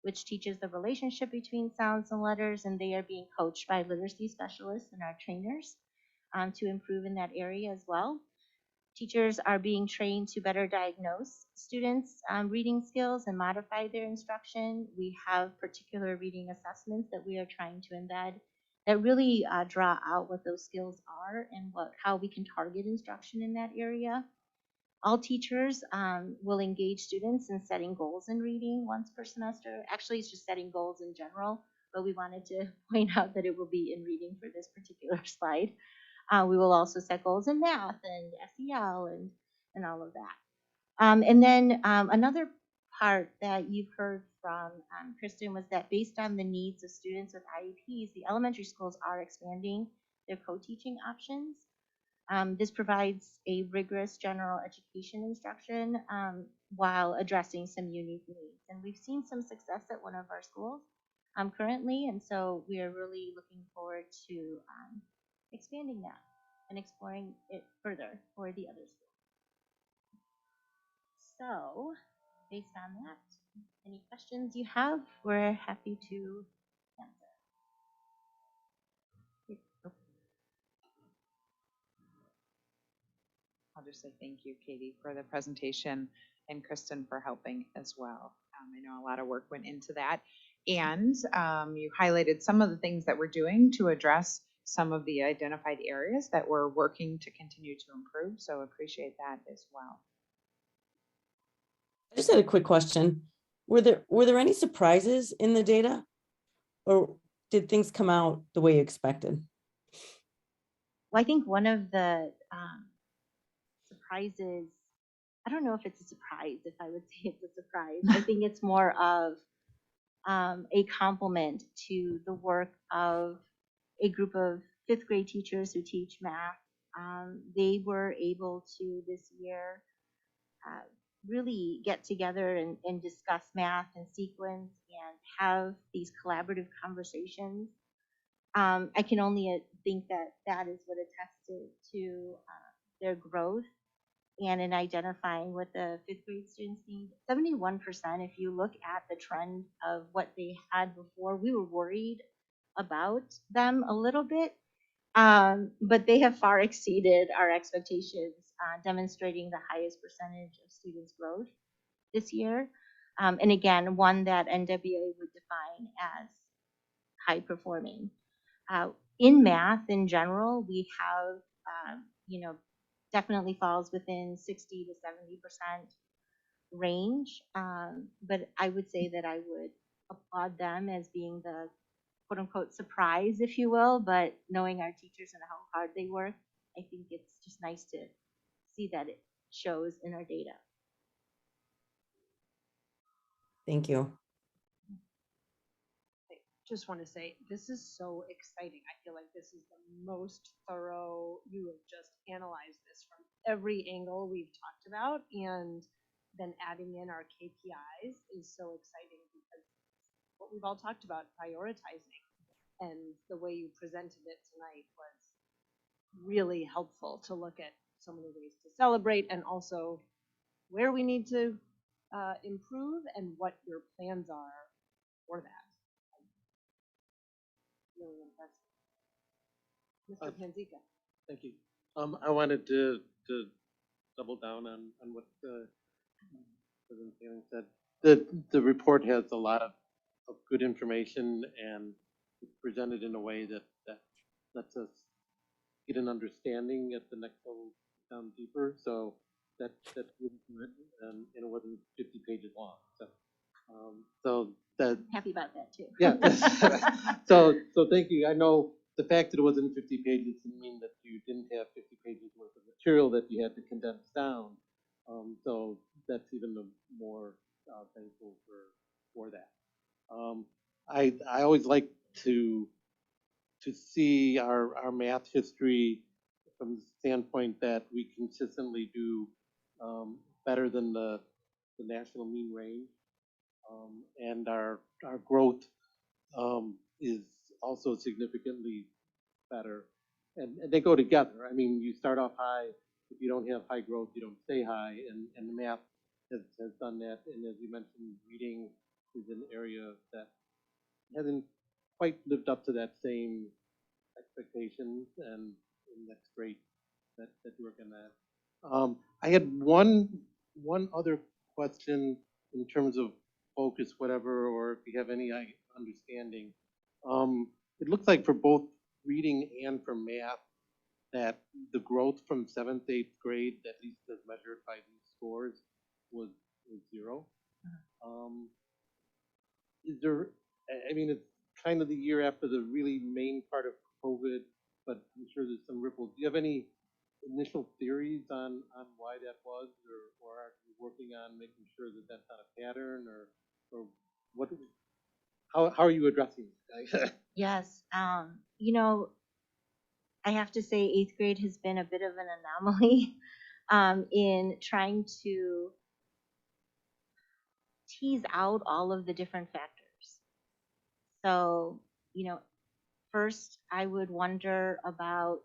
which teaches the relationship between sounds and letters, and they are being coached by literacy specialists and our trainers to improve in that area as well. Teachers are being trained to better diagnose students' reading skills and modify their instruction. We have particular reading assessments that we are trying to embed that really draw out what those skills are and how we can target instruction in that area. All teachers will engage students in setting goals in reading once per semester. Actually, it's just setting goals in general, but we wanted to point out that it will be in reading for this particular slide. We will also set goals in math and SEL and all of that. And then another part that you've heard from Kristen was that based on the needs of students with IEPs, the elementary schools are expanding their co-teaching options. This provides a rigorous general education instruction while addressing some unique needs. And we've seen some success at one of our schools currently, and so we are really looking forward to expanding that and exploring it further for the other schools. So, based on that, any questions you have, we're happy to answer. I'll just say thank you, Katie, for the presentation, and Kristen for helping as well. I know a lot of work went into that. And you highlighted some of the things that we're doing to address some of the identified areas that we're working to continue to improve. So appreciate that as well. I just had a quick question. Were there any surprises in the data, or did things come out the way you expected? Well, I think one of the surprises, I don't know if it's a surprise, if I would say it's a surprise. I think it's more of a compliment to the work of a group of fifth grade teachers who teach math. They were able to this year really get together and discuss math and sequence and have these collaborative conversations. I can only think that that is what attested to their growth and in identifying what the fifth grade students need. 71%, if you look at the trend of what they had before, we were worried about them a little bit, but they have far exceeded our expectations demonstrating the highest percentage of students' growth this year. And again, one that NWA would define as high performing. In math in general, we have, definitely falls within 60 to 70% range. But I would say that I would applaud them as being the quote unquote surprise, if you will, but knowing our teachers and how hard they work, I think it's just nice to see that it shows in our data. Thank you. Just want to say, this is so exciting. I feel like this is the most thorough, you have just analyzed this from every angle we've talked about, and then adding in our KPIs is so exciting because what we've all talked about, prioritizing, and the way you presented it tonight was really helpful to look at so many ways to celebrate and also where we need to improve and what your plans are for that. Really impressive. Mr. Panzica. Thank you. I wanted to double down on what President Taylor said. The report has a lot of good information and it's presented in a way that lets us get an understanding at the next level down deeper. So that's really good, and it wasn't 50 pages long. So that Happy about that too. yeah. So thank you. I know the fact that it wasn't 50 pages didn't mean that you didn't have 50 pages worth of material that you had to condense down. So that's even more thankful for that. I always like to see our math history from the standpoint that we consistently do better than the national mean range. And our growth is also significantly better, and they go together. I mean, you start off high. If you don't have high growth, you don't stay high, and the math has done that. And as you mentioned, reading is an area that hasn't quite lived up to that same expectations, and that's great that you're working that. I had one other question in terms of focus, whatever, or if you have any understanding. It looks like for both reading and for math that the growth from 7th to 8th grade, at least as measured by these scores, was 0. Is there, I mean, it's kind of the year after the really main part of COVID, but I'm sure there's some ripples. Do you have any initial theories on why that was, or are you working on making sure that that's not a pattern, or what? How are you addressing it? Yes, I have to say 8th grade has been a bit of an anomaly in trying to tease out all of the different factors. So, first I would wonder about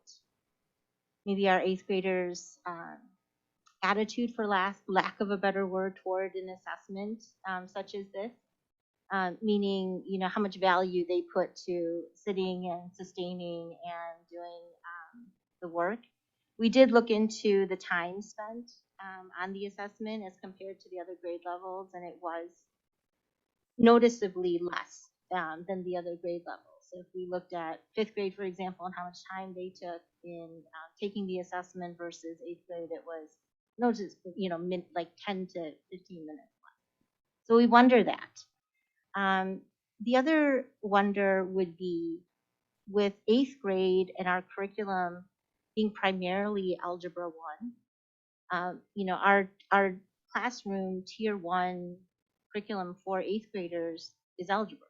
maybe our 8th graders' attitude, for lack of a better word, toward an assessment such as this. Meaning, how much value they put to sitting and sustaining and doing the work. We did look into the time spent on the assessment as compared to the other grade levels, and it was noticeably less than the other grade levels. So if we looked at 5th grade, for example, and how much time they took in taking the assessment versus 8th grade, it was like 10 to 15 minutes less. So we wonder that. The other wonder would be with 8th grade and our curriculum being primarily Algebra 1. Our classroom Tier 1 curriculum for 8th graders is algebra.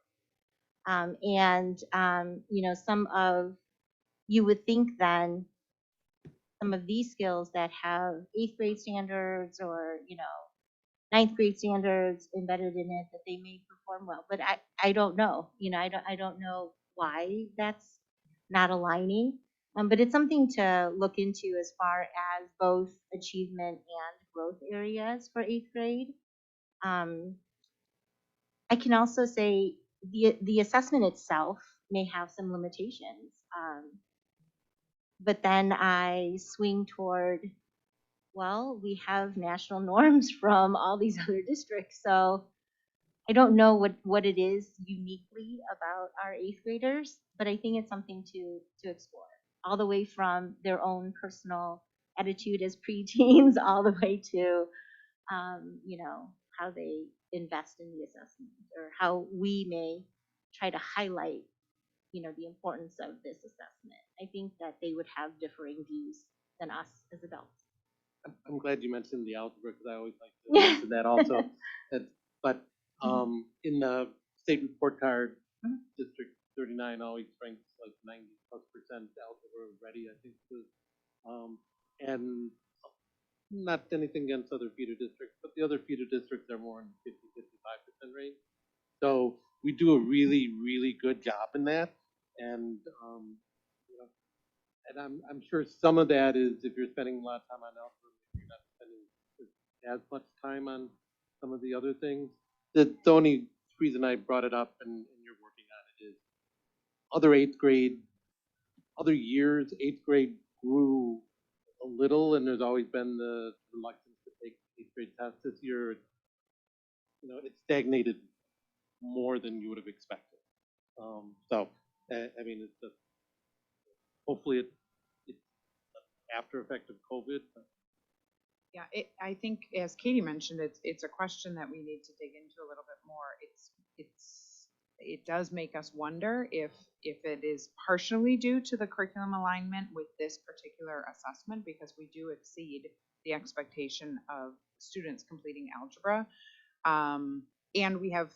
You would think then some of these skills that have 8th grade standards or, 9th grade standards embedded in it, that they may perform well, but I don't know. I don't know why that's not aligning. But it's something to look into as far as both achievement and growth areas for 8th grade. I can also say the assessment itself may have some limitations, but then I swing toward well, we have national norms from all these other districts. So I don't know what it is uniquely about our eighth graders, but I think it's something to explore, all the way from their own personal attitude as preteens, all the way to, how they invest in the assessment, or how we may try to highlight, the importance of this assessment. I think that they would have differing views than us as adults. I'm glad you mentioned the algebra because I always like to mention that also. But in the state report card, District 39 always ranks like 90+% algebra ready, I think it is. And not anything against other feeder districts, but the other feeder districts are more in the 50-55% range. So we do a really, really good job in that. And and I'm sure some of that is if you're spending a lot of time on algebra, you're not spending as much time on some of the other things. The only reason I brought it up and you're working on it is other years, eighth grade grew a little, and there's always been the reluctance to take eighth grade tests. This year, it stagnated more than you would have expected. So, I mean, it's just, hopefully it's an after effect of COVID. But. Yeah, I think as Katie mentioned, it's a question that we need to dig into a little bit more. It does make us wonder if it is partially due to the curriculum alignment with this particular assessment, because we do exceed the expectation of students completing algebra. And we have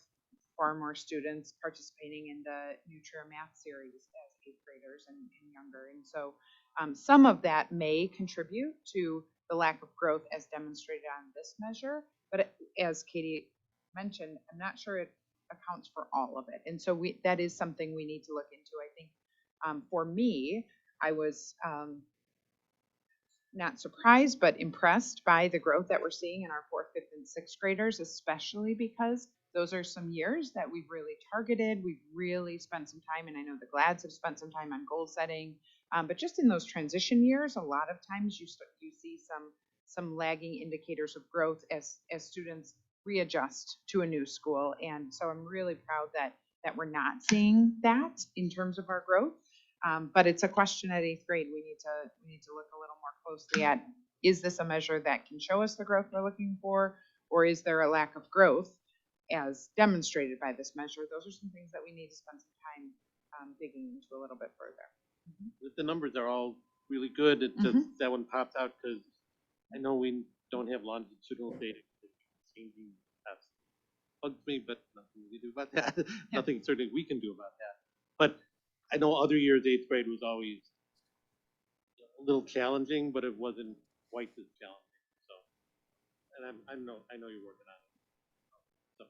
far more students participating in the Nutria Math series as eighth graders and younger. And so some of that may contribute to the lack of growth as demonstrated on this measure. But as Katie mentioned, I'm not sure it accounts for all of it. And so that is something we need to look into. I think for me, I was not surprised, but impressed by the growth that we're seeing in our 4th, 5th, and 6th graders, especially because those are some years that we've really targeted. We've really spent some time, and I know the GLADs have spent some time on goal setting. But just in those transition years, a lot of times you see some lagging indicators of growth as students readjust to a new school. And so I'm really proud that we're not seeing that in terms of our growth. But it's a question at 8th grade. We need to look a little more closely at, is this a measure that can show us the growth we're looking for, or is there a lack of growth as demonstrated by this measure? Those are some things that we need to spend some time digging into a little bit further. The numbers are all really good. It just that one pops out because I know we don't have longitudinal data. Changing tests bugs me, but nothing we can do about that. Nothing certainly we can do about that. But I know other years 8th grade was always a little challenging, but it wasn't quite as challenging. So, and I know you're working on it. So,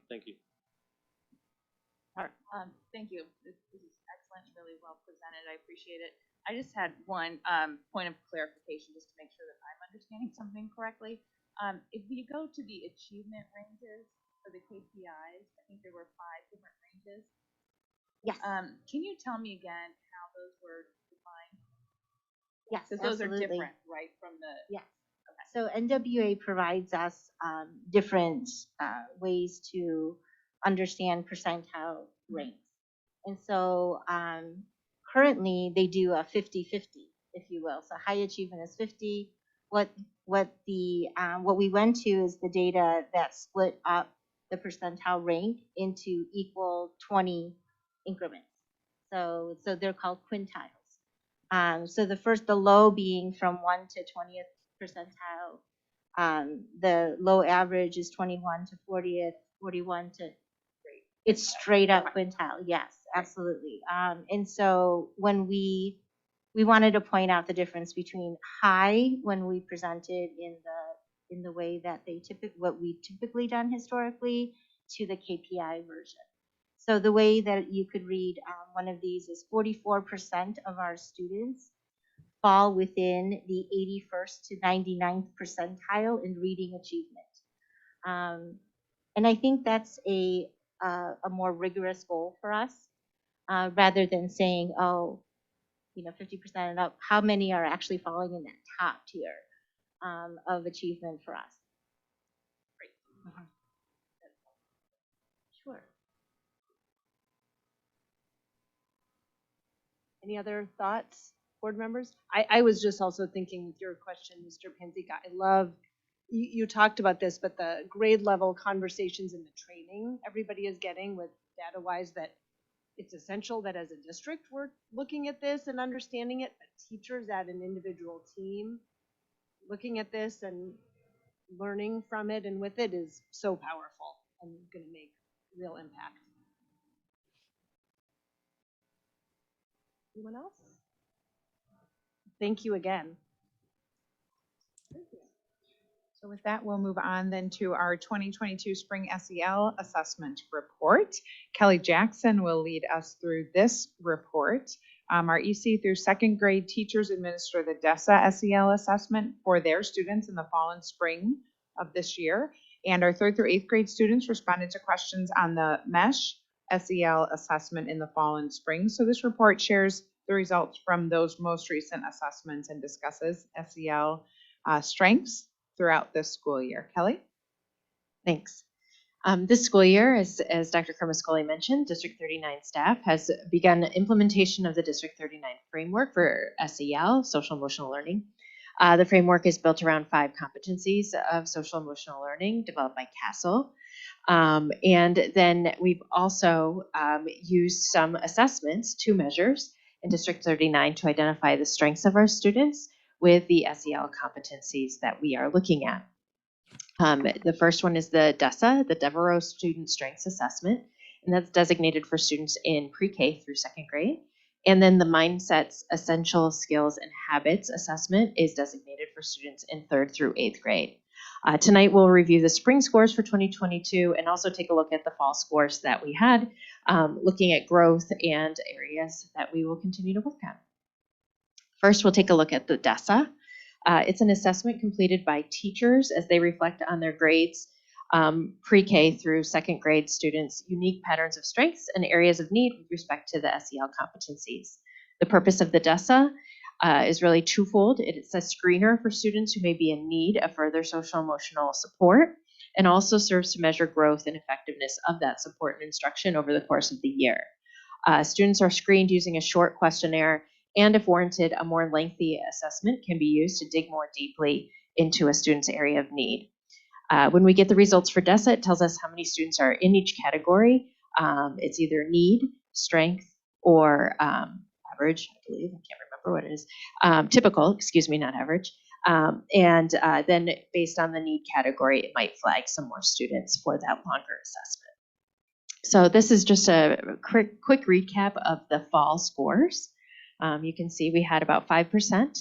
thank you. All right, thank you. This is excellent, really well presented. I appreciate it. I just had one point of clarification just to make sure that I'm understanding something correctly. If you go to the achievement ranges for the KPIs, I think there were 5 different ranges. Yes. Can you tell me again how those were defined? Yes, because those are different, right, from the. Yes. Okay. So NWA provides us different ways to understand percentile ranks. And so currently they do a 50-50, if you will. So high achievement is 50. What we went to is the data that split up the percentile rank into equal 20 increments. So they're called quintiles. So the low being from 1 to 20th percentile. The low average is 21 to 40th, 41 to. It's straight up quintile. Yes, absolutely. And so when we wanted to point out the difference between high when we presented in the way that what we typically done historically to the KPI version. So the way that you could read one of these is 44% of our students fall within the 81st to 99th percentile in reading achievement. And I think that's a more rigorous goal for us, rather than saying, 50% and up, how many are actually falling in that top tier of achievement for us? Great. Sure. Any other thoughts, board members? I was just also thinking with your question, Mr. Panzica, I love, you talked about this, but the grade level conversations and the training everybody is getting with data-wise, that it's essential that as a district we're looking at this and understanding it, but teachers at an individual team looking at this and learning from it and with it is so powerful and going to make real impact. Anyone else? Thank you again. So with that, we'll move on then to our 2022 Spring SEL Assessment Report. Kelly Jackson will lead us through this report. Our EC through second grade teachers administer the DESA SEL assessment for their students in the fall and spring of this year. And our third through eighth grade students responded to questions on the MESH SEL assessment in the fall and spring. So this report shares the results from those most recent assessments and discusses SEL strengths throughout this school year. Kelly? Thanks. This school year, as Dr. Kermascoli mentioned, District 39 staff has begun implementation of the District 39 framework for SEL, social emotional learning. The framework is built around 5 competencies of social emotional learning developed by CASEL. And then we've also used some assessments, 2 measures in District 39 to identify the strengths of our students with the SEL competencies that we are looking at. The first one is the DESA, the Devereaux Student Strengths Assessment, and that's designated for students in pre-K through second grade. And then the Mindsets Essential Skills and Habits Assessment is designated for students in 3rd through 8th grade. Tonight we'll review the spring scores for 2022 and also take a look at the fall scores that we had, looking at growth and areas that we will continue to work on. First, we'll take a look at the DESA. It's an assessment completed by teachers as they reflect on their grades, pre-K through second grade students' unique patterns of strengths and areas of need with respect to the SEL competencies. The purpose of the DESA is really twofold. It's a screener for students who may be in need of further social emotional support and also serves to measure growth and effectiveness of that support and instruction over the course of the year. Students are screened using a short questionnaire, and if warranted, a more lengthy assessment can be used to dig more deeply into a student's area of need. When we get the results for DESA, it tells us how many students are in each category. It's either need, strength, or average, I believe. I can't remember what it is. Typical, excuse me, not average. And then based on the need category, it might flag some more students for that longer assessment. So this is just a quick recap of the fall scores. You can see we had about 5%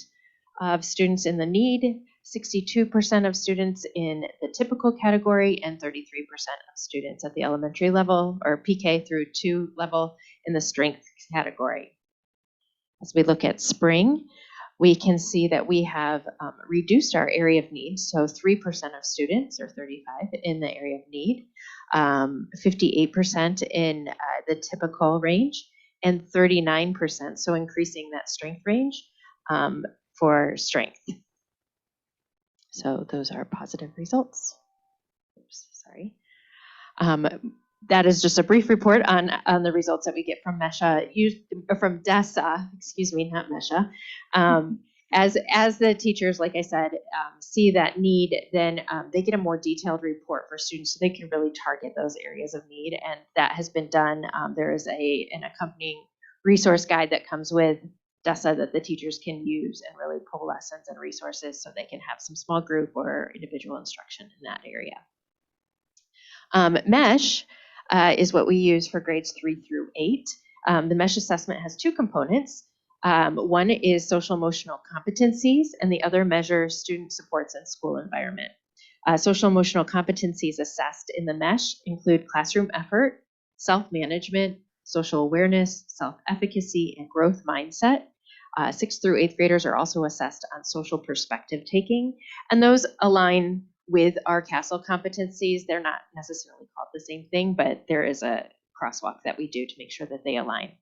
of students in the need, 62% of students in the typical category, and 33% of students at the elementary level or PK through 2 level in the strength category. As we look at spring, we can see that we have reduced our area of need. So 3% of students, or 35, in the area of need, 58% in the typical range, and 39%, so increasing that strength range for strength. So those are positive results. Oops, sorry. That is just a brief report on the results that we get from from DESA, excuse me, not MESHA. As the teachers, like I said, see that need, then they get a more detailed report for students so they can really target those areas of need. And that has been done. There is an accompanying resource guide that comes with DESA that the teachers can use and really pull lessons and resources so they can have some small group or individual instruction in that area. MESH is what we use for grades 3 through 8. The MESH assessment has 2 components. One is social emotional competencies, and the other measures student supports and school environment. Social emotional competencies assessed in the MESH include classroom effort, self-management, social awareness, self-efficacy, and growth mindset. 6th through 8th graders are also assessed on social perspective taking, and those align with our CASEL competencies. They're not necessarily called the same thing, but there is a crosswalk that we do to make sure that they align.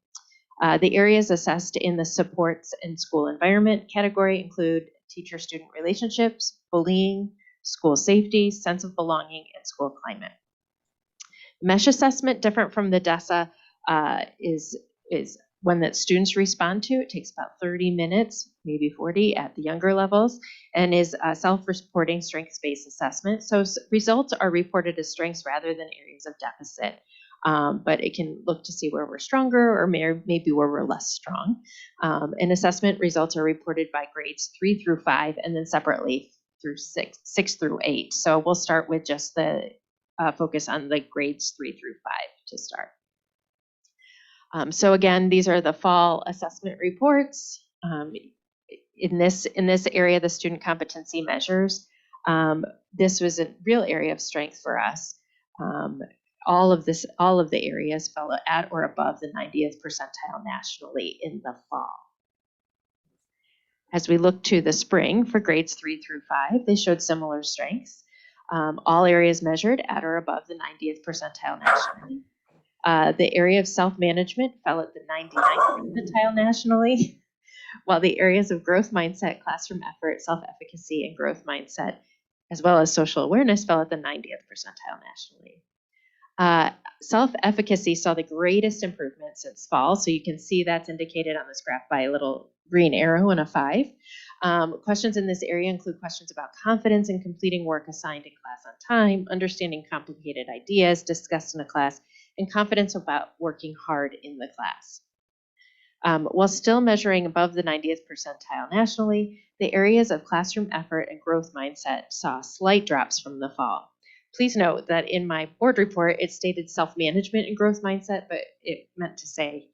The areas assessed in the supports and school environment category include teacher-student relationships, bullying, school safety, sense of belonging, and school climate. Mesh assessment, different from the DESA, is one that students respond to. It takes about 30 minutes, maybe 40 at the younger levels, and is a self-reporting strengths-based assessment. So results are reported as strengths rather than areas of deficit. But it can look to see where we're stronger or maybe where we're less strong. And assessment results are reported by grades 3 through 5 and then separately through 6 through 8. So we'll start with just the focus on the grades 3 through 5 to start. So again, these are the fall assessment reports. In this area, the student competency measures, this was a real area of strength for us. All of the areas fell at or above the 90th percentile nationally in the fall. As we look to the spring for grades 3 through 5, they showed similar strengths. All areas measured at or above the 90th percentile nationally. The area of self-management fell at the 99th percentile nationally, while the areas of growth mindset, classroom effort, self-efficacy, and growth mindset, as well as social awareness, fell at the 90th percentile nationally. Self-efficacy saw the greatest improvement since fall, so you can see that's indicated on this graph by a little green arrow and a 5. Questions in this area include questions about confidence in completing work assigned in class on time, understanding complicated ideas discussed in a class, and confidence about working hard in the class. While still measuring above the 90th percentile nationally, the areas of classroom effort and growth mindset saw slight drops from the fall. Please note that in my board report, it stated self-management and growth mindset, but it meant to say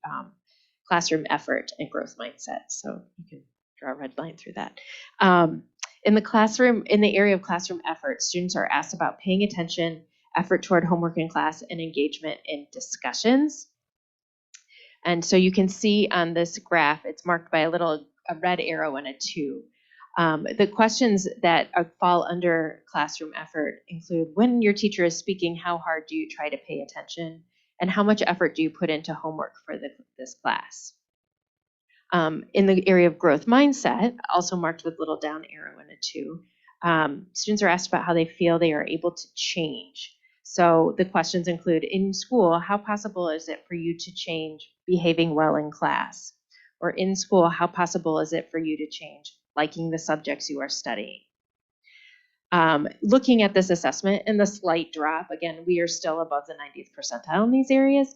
classroom effort and growth mindset. So you can draw a red line through that. In the area of classroom effort, students are asked about paying attention, effort toward homework in class, and engagement in discussions. And so you can see on this graph, it's marked by a red arrow and a 2. The questions that fall under classroom effort include: when your teacher is speaking, how hard do you try to pay attention? And how much effort do you put into homework for this class? In the area of growth mindset, also marked with little down arrow and a 2, students are asked about how they feel they are able to change. So the questions include: in school, how possible is it for you to change behaving well in class? Or in school, how possible is it for you to change liking the subjects you are studying? Looking at this assessment and the slight drop, again, we are still above the 90th percentile in these areas.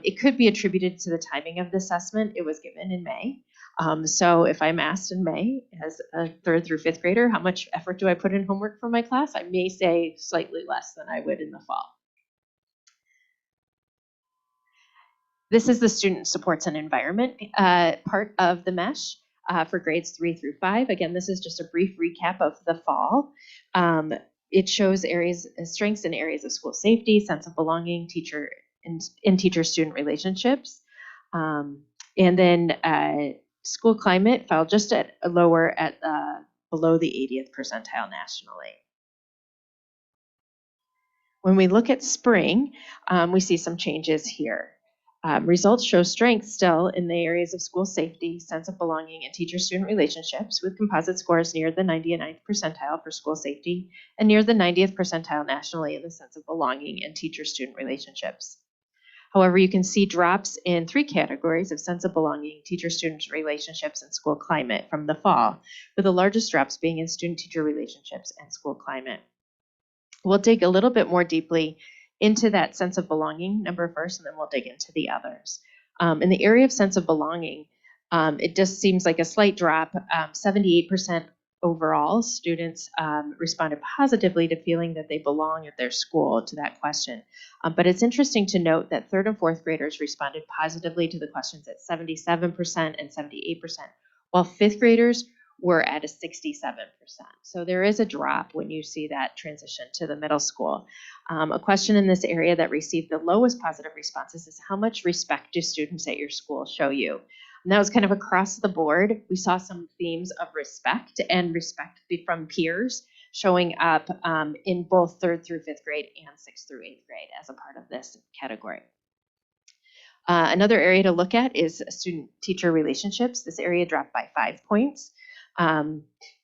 It could be attributed to the timing of the assessment. It was given in May. So if I'm asked in May as a 3rd through 5th grader, how much effort do I put in homework for my class? I may say slightly less than I would in the fall. This is the student supports and environment part of the mesh for grades 3 through 5. Again, this is just a brief recap of the fall. It shows strengths in areas of school safety, sense of belonging, teacher-student relationships. And then school climate fell just below the 80th percentile nationally. When we look at spring, we see some changes here. Results show strength still in the areas of school safety, sense of belonging, and teacher-student relationships, with composite scores near the 99th percentile for school safety and near the 90th percentile nationally in the sense of belonging and teacher-student relationships. However, you can see drops in 3 categories of sense of belonging, teacher-student relationships, and school climate from the fall, with the largest drops being in student-teacher relationships and school climate. We'll dig a little bit more deeply into that sense of belonging number first, and then we'll dig into the others. In the area of sense of belonging, it just seems like a slight drop. 78% overall students responded positively to feeling that they belong at their school to that question. But it's interesting to note that 3rd and 4th graders responded positively to the questions at 77% and 78%, while 5th graders were at a 67%. So there is a drop when you see that transition to the middle school. A question in this area that received the lowest positive responses is: how much respect do students at your school show you? And that was kind of across the board. We saw some themes of respect and respect from peers showing up in both 3rd through 5th grade and 6th through 8th grade as a part of this category. Another area to look at is student-teacher relationships. This area dropped by 5 points,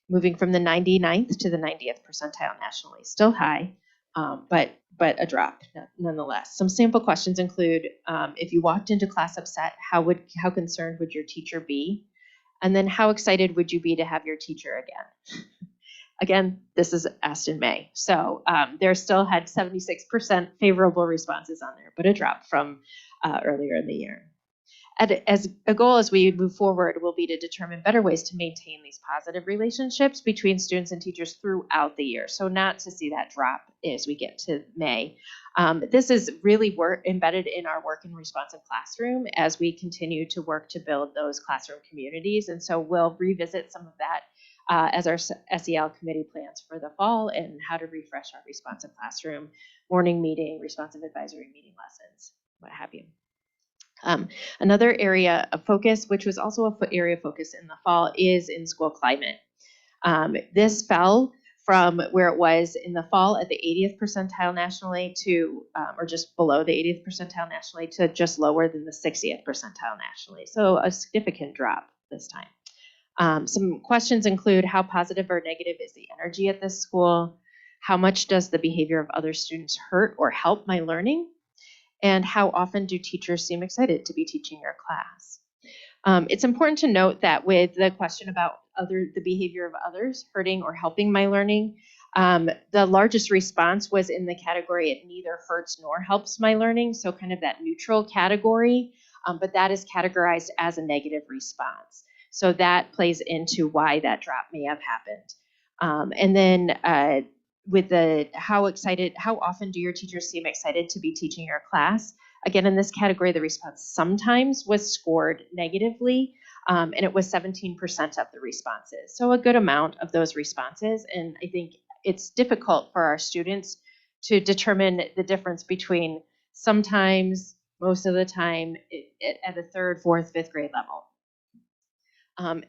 moving from the 99th to the 90th percentile nationally. Still high, but a drop nonetheless. Some sample questions include, if you walked into class upset, how concerned would your teacher be? And then how excited would you be to have your teacher again? Again, this is asked in May. So there still had 76% favorable responses on there, but a drop from earlier in the year. As a goal as we move forward will be to determine better ways to maintain these positive relationships between students and teachers throughout the year. So not to see that drop as we get to May. This is really embedded in our work in responsive classroom as we continue to work to build those classroom communities. And so we'll revisit some of that as our SEL committee plans for the fall and how to refresh our responsive classroom, morning meeting, responsive advisory meeting lessons, what have you. Another area of focus, which was also an area of focus in the fall, is in school climate. This fell from where it was in the fall at the 80th percentile nationally to, or just below the 80th percentile nationally, to just lower than the 60th percentile nationally. So a significant drop this time. Some questions include how positive or negative is the energy at this school? How much does the behavior of other students hurt or help my learning? And how often do teachers seem excited to be teaching your class? It's important to note that with the question about the behavior of others hurting or helping my learning, the largest response was in the category it neither hurts nor helps my learning, so kind of that neutral category, but that is categorized as a negative response. So that plays into why that drop may have happened. And then with the how often do your teachers seem excited to be teaching your class? Again, in this category, the response sometimes was scored negatively, and it was 17% of the responses. So a good amount of those responses, and I think it's difficult for our students to determine the difference between sometimes, most of the time, at the 3rd, 4th, 5th grade level.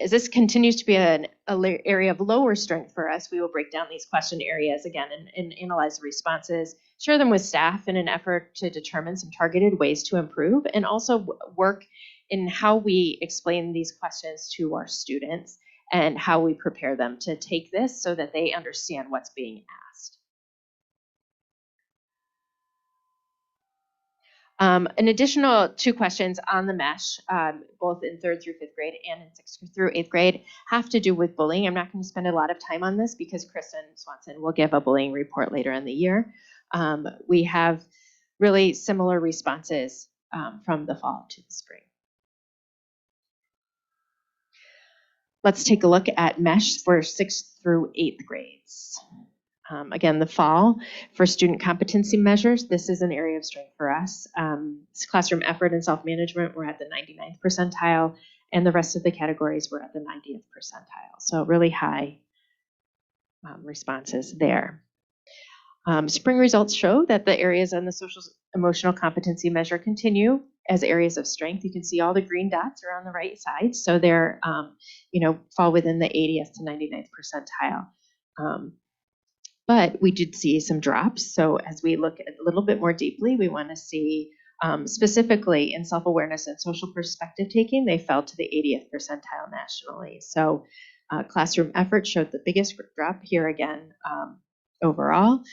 As this continues to be an area of lower strength for us, we will break down these question areas again and analyze the responses, share them with staff in an effort to determine some targeted ways to improve, and also work in how we explain these questions to our students and how we prepare them to take this so that they understand what's being asked. An additional 2 questions on the mesh, both in 3rd through 5th grade and in 6th through 8th grade, have to do with bullying. I'm not going to spend a lot of time on this because Kristen Swanson will give a bullying report later in the year. We have really similar responses from the fall to the spring. Let's take a look at mesh for 6th through 8th grades. Again, the fall for student competency measures, this is an area of strength for us. Classroom effort and self-management, we're at the 99th percentile, and the rest of the categories were at the 90th percentile. So really high responses there. Spring results show that the areas on the social emotional competency measure continue as areas of strength. You can see all the green dots are on the right side, so they're fall within the 80th to 99th percentile. But we did see some drops. So as we look at a little bit more deeply, we want to see specifically in self-awareness and social perspective taking, they fell to the 80th percentile nationally. So classroom effort showed the biggest drop here again overall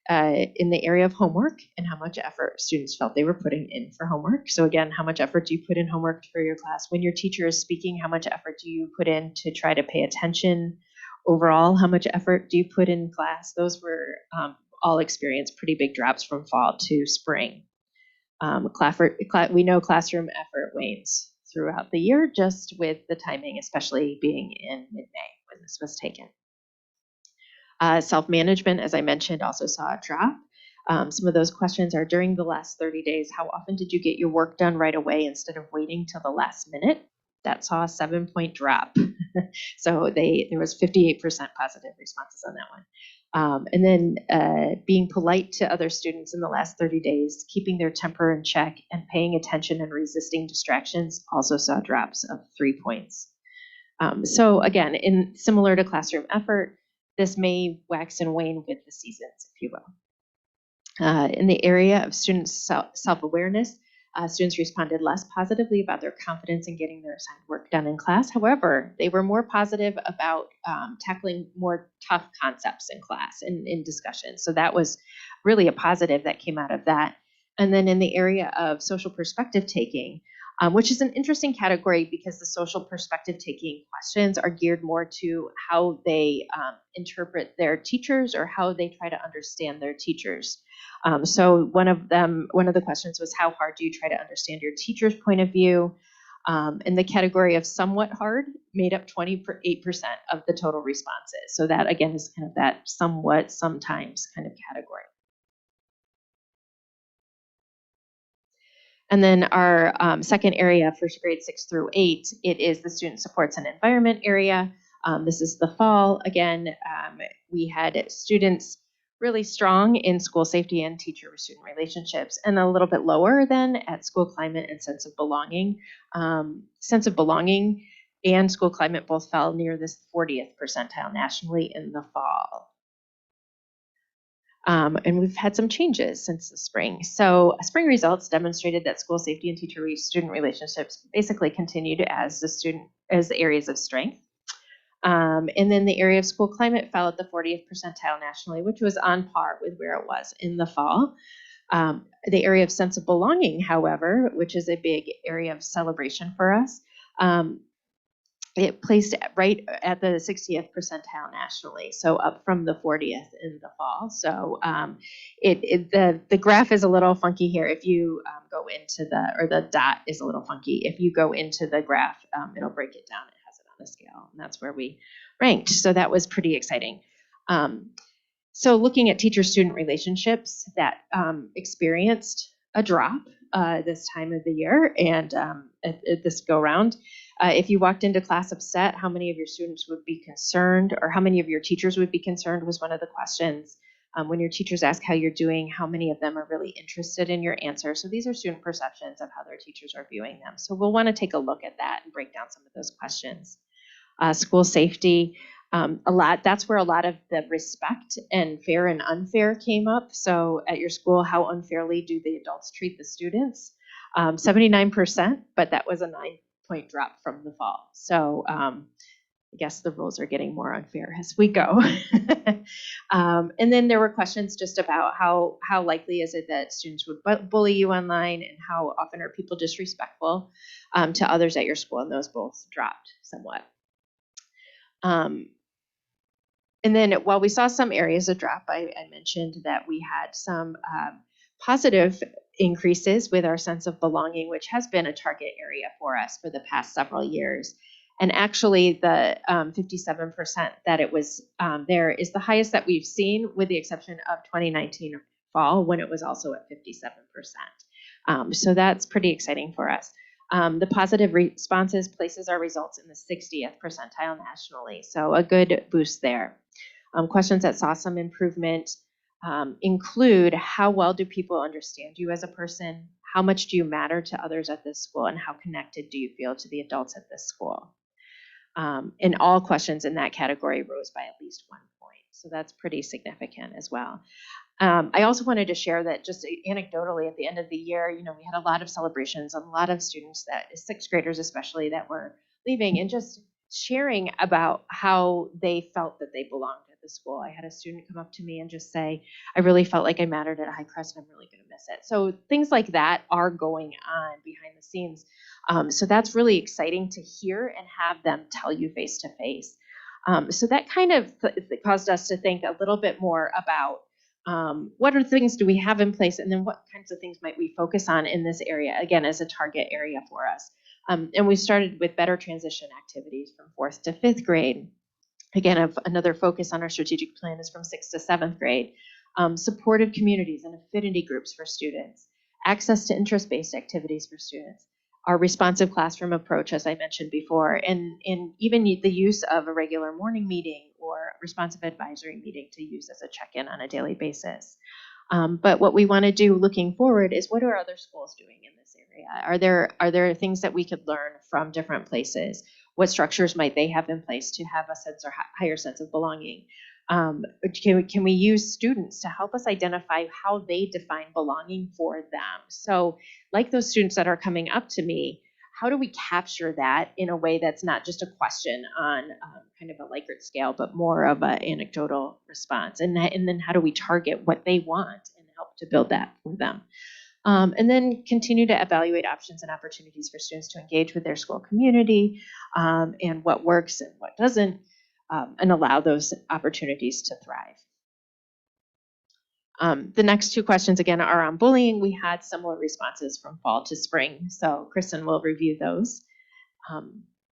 in the area of homework and how much effort students felt they were putting in for homework. So again, how much effort do you put in homework for your class? When your teacher is speaking, how much effort do you put in to try to pay attention? Overall, how much effort do you put in class? Those were all experienced pretty big drops from fall to spring. We know classroom effort wanes throughout the year, just with the timing, especially being in mid-May when this was taken. Self-management, as I mentioned, also saw a drop. Some of those questions are during the last 30 days, how often did you get your work done right away instead of waiting till the last minute? That saw a 7-point drop. So there was 58% positive responses on that one. And then being polite to other students in the last 30 days, keeping their temper in check and paying attention and resisting distractions also saw drops of 3 points. So again, similar to classroom effort, this may wax and wane with the seasons, if you will. In the area of student self-awareness, Students responded less positively about their confidence in getting their assigned work done in class. However, they were more positive about tackling more tough concepts in class and in discussion. So that was really a positive that came out of that. And then in the area of social perspective taking, which is an interesting category because the social perspective taking questions are geared more to how they interpret their teachers or how they try to understand their teachers. So one of the questions was, how hard do you try to understand your teacher's point of view? And the category of somewhat hard made up 28% of the total responses. So that again is kind of that somewhat, sometimes kind of category. And then our second area for grades 6 through 8, it is the student supports and environment area. This is the fall. Again, we had students really strong in school safety and teacher-student relationships, and a little bit lower than at school climate and sense of belonging. Sense of belonging and school climate both fell near this 40th percentile nationally in the fall. And we've had some changes since the spring. So spring results demonstrated that school safety and teacher-student relationships basically continued as the areas of strength. And then the area of school climate fell at the 40th percentile nationally, which was on par with where it was in the fall. The area of sense of belonging, however, which is a big area of celebration for us, it placed right at the 60th percentile nationally, so up from the 40th in the fall. So the graph is a little funky here. If you go into the dot is a little funky. If you go into the graph, it'll break it down. It has it on a scale, and that's where we ranked. So that was pretty exciting. So looking at teacher-student relationships that experienced a drop this time of the year and at this go-round. If you walked into class upset, how many of your students would be concerned, or how many of your teachers would be concerned was one of the questions. When your teachers ask how you're doing, how many of them are really interested in your answer? So these are student perceptions of how their teachers are viewing them. So we'll want to take a look at that and break down some of those questions. School safety, that's where a lot of the respect and fair and unfair came up. So at your school, how unfairly do the adults treat the students? 79%, but that was a 9-point drop from the fall. So I guess the rules are getting more unfair as we go. And then there were questions just about how likely is it that students would bully you online, and how often are people disrespectful to others at your school, and those both dropped somewhat. And then while we saw some areas of drop, I mentioned that we had some positive increases with our sense of belonging, which has been a target area for us for the past several years. And actually the 57% that it was there is the highest that we've seen, with the exception of 2019 fall, when it was also at 57%. So that's pretty exciting for us. The positive responses places our results in the 60th percentile nationally, so a good boost there. Questions that saw some improvement include, how well do people understand you as a person? How much do you matter to others at this school? And how connected do you feel to the adults at this school? And all questions in that category rose by at least 1 point. So that's pretty significant as well. I also wanted to share that just anecdotally at the end of the year, we had a lot of celebrations, a lot of students, that 6th graders especially, that were leaving and just sharing about how they felt that they belonged at the school. I had a student come up to me and just say, I really felt like I mattered at Highcrest, and I'm really going to miss it. So things like that are going on behind the scenes. So that's really exciting to hear and have them tell you face to face. So that kind of caused us to think a little bit more about what are things do we have in place, and then what kinds of things might we focus on in this area, again, as a target area for us. And we started with better transition activities from 4th to 5th grade. Again, another focus on our strategic plan is from 6th to 7th grade. Supportive communities and affinity groups for students. Access to interest-based activities for students. Our responsive classroom approach, as I mentioned before, and even the use of a regular morning meeting or responsive advisory meeting to use as a check-in on a daily basis. But what we want to do looking forward is, what are other schools doing in this area? Are there things that we could learn from different places? What structures might they have in place to have a sense or higher sense of belonging? Can we use students to help us identify how they define belonging for them? So like those students that are coming up to me, how do we capture that in a way that's not just a question on kind of a Likert scale, but more of an anecdotal response? And then how do we target what they want and help to build that for them? And then continue to evaluate options and opportunities for students to engage with their school community and what works and what doesn't, and allow those opportunities to thrive. The next two questions, again, are on bullying. We had similar responses from fall to spring, so Kristen will review those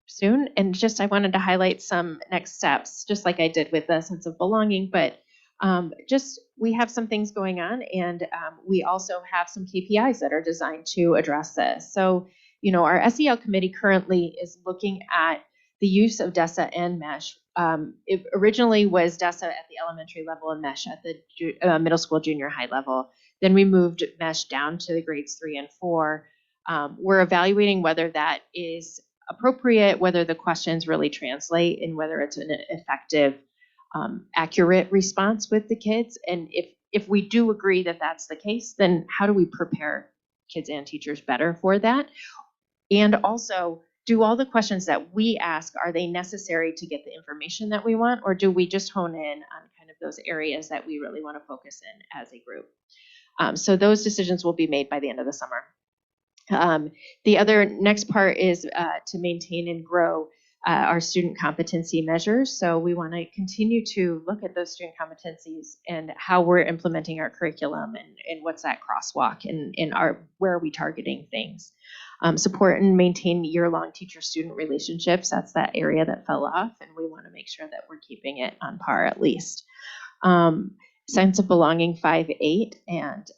soon. And just I wanted to highlight some next steps, just like I did with the sense of belonging, but just we have some things going on, and we also have some KPIs that are designed to address this. So, you know, our SEL committee currently is looking at the use of DESA and MESH. It originally was DESA at the elementary level and MESH at the middle school, junior high level. Then we moved MESH down to the grades 3 and 4. We're evaluating whether that is appropriate, whether the questions really translate, and whether it's an effective, accurate response with the kids. And if we do agree that that's the case, then how do we prepare kids and teachers better for that? And also, do all the questions that we ask, are they necessary to get the information that we want, or do we just hone in on kind of those areas that we really want to focus in as a group? So those decisions will be made by the end of the summer. The other next part is to maintain and grow our student competency measures. So we want to continue to look at those student competencies and how we're implementing our curriculum, and what's that crosswalk, and where are we targeting things. Support and maintain year-long teacher-student relationships. That's that area that fell off, and we want to make sure that we're keeping it on par at least. Sense of belonging 5-8, and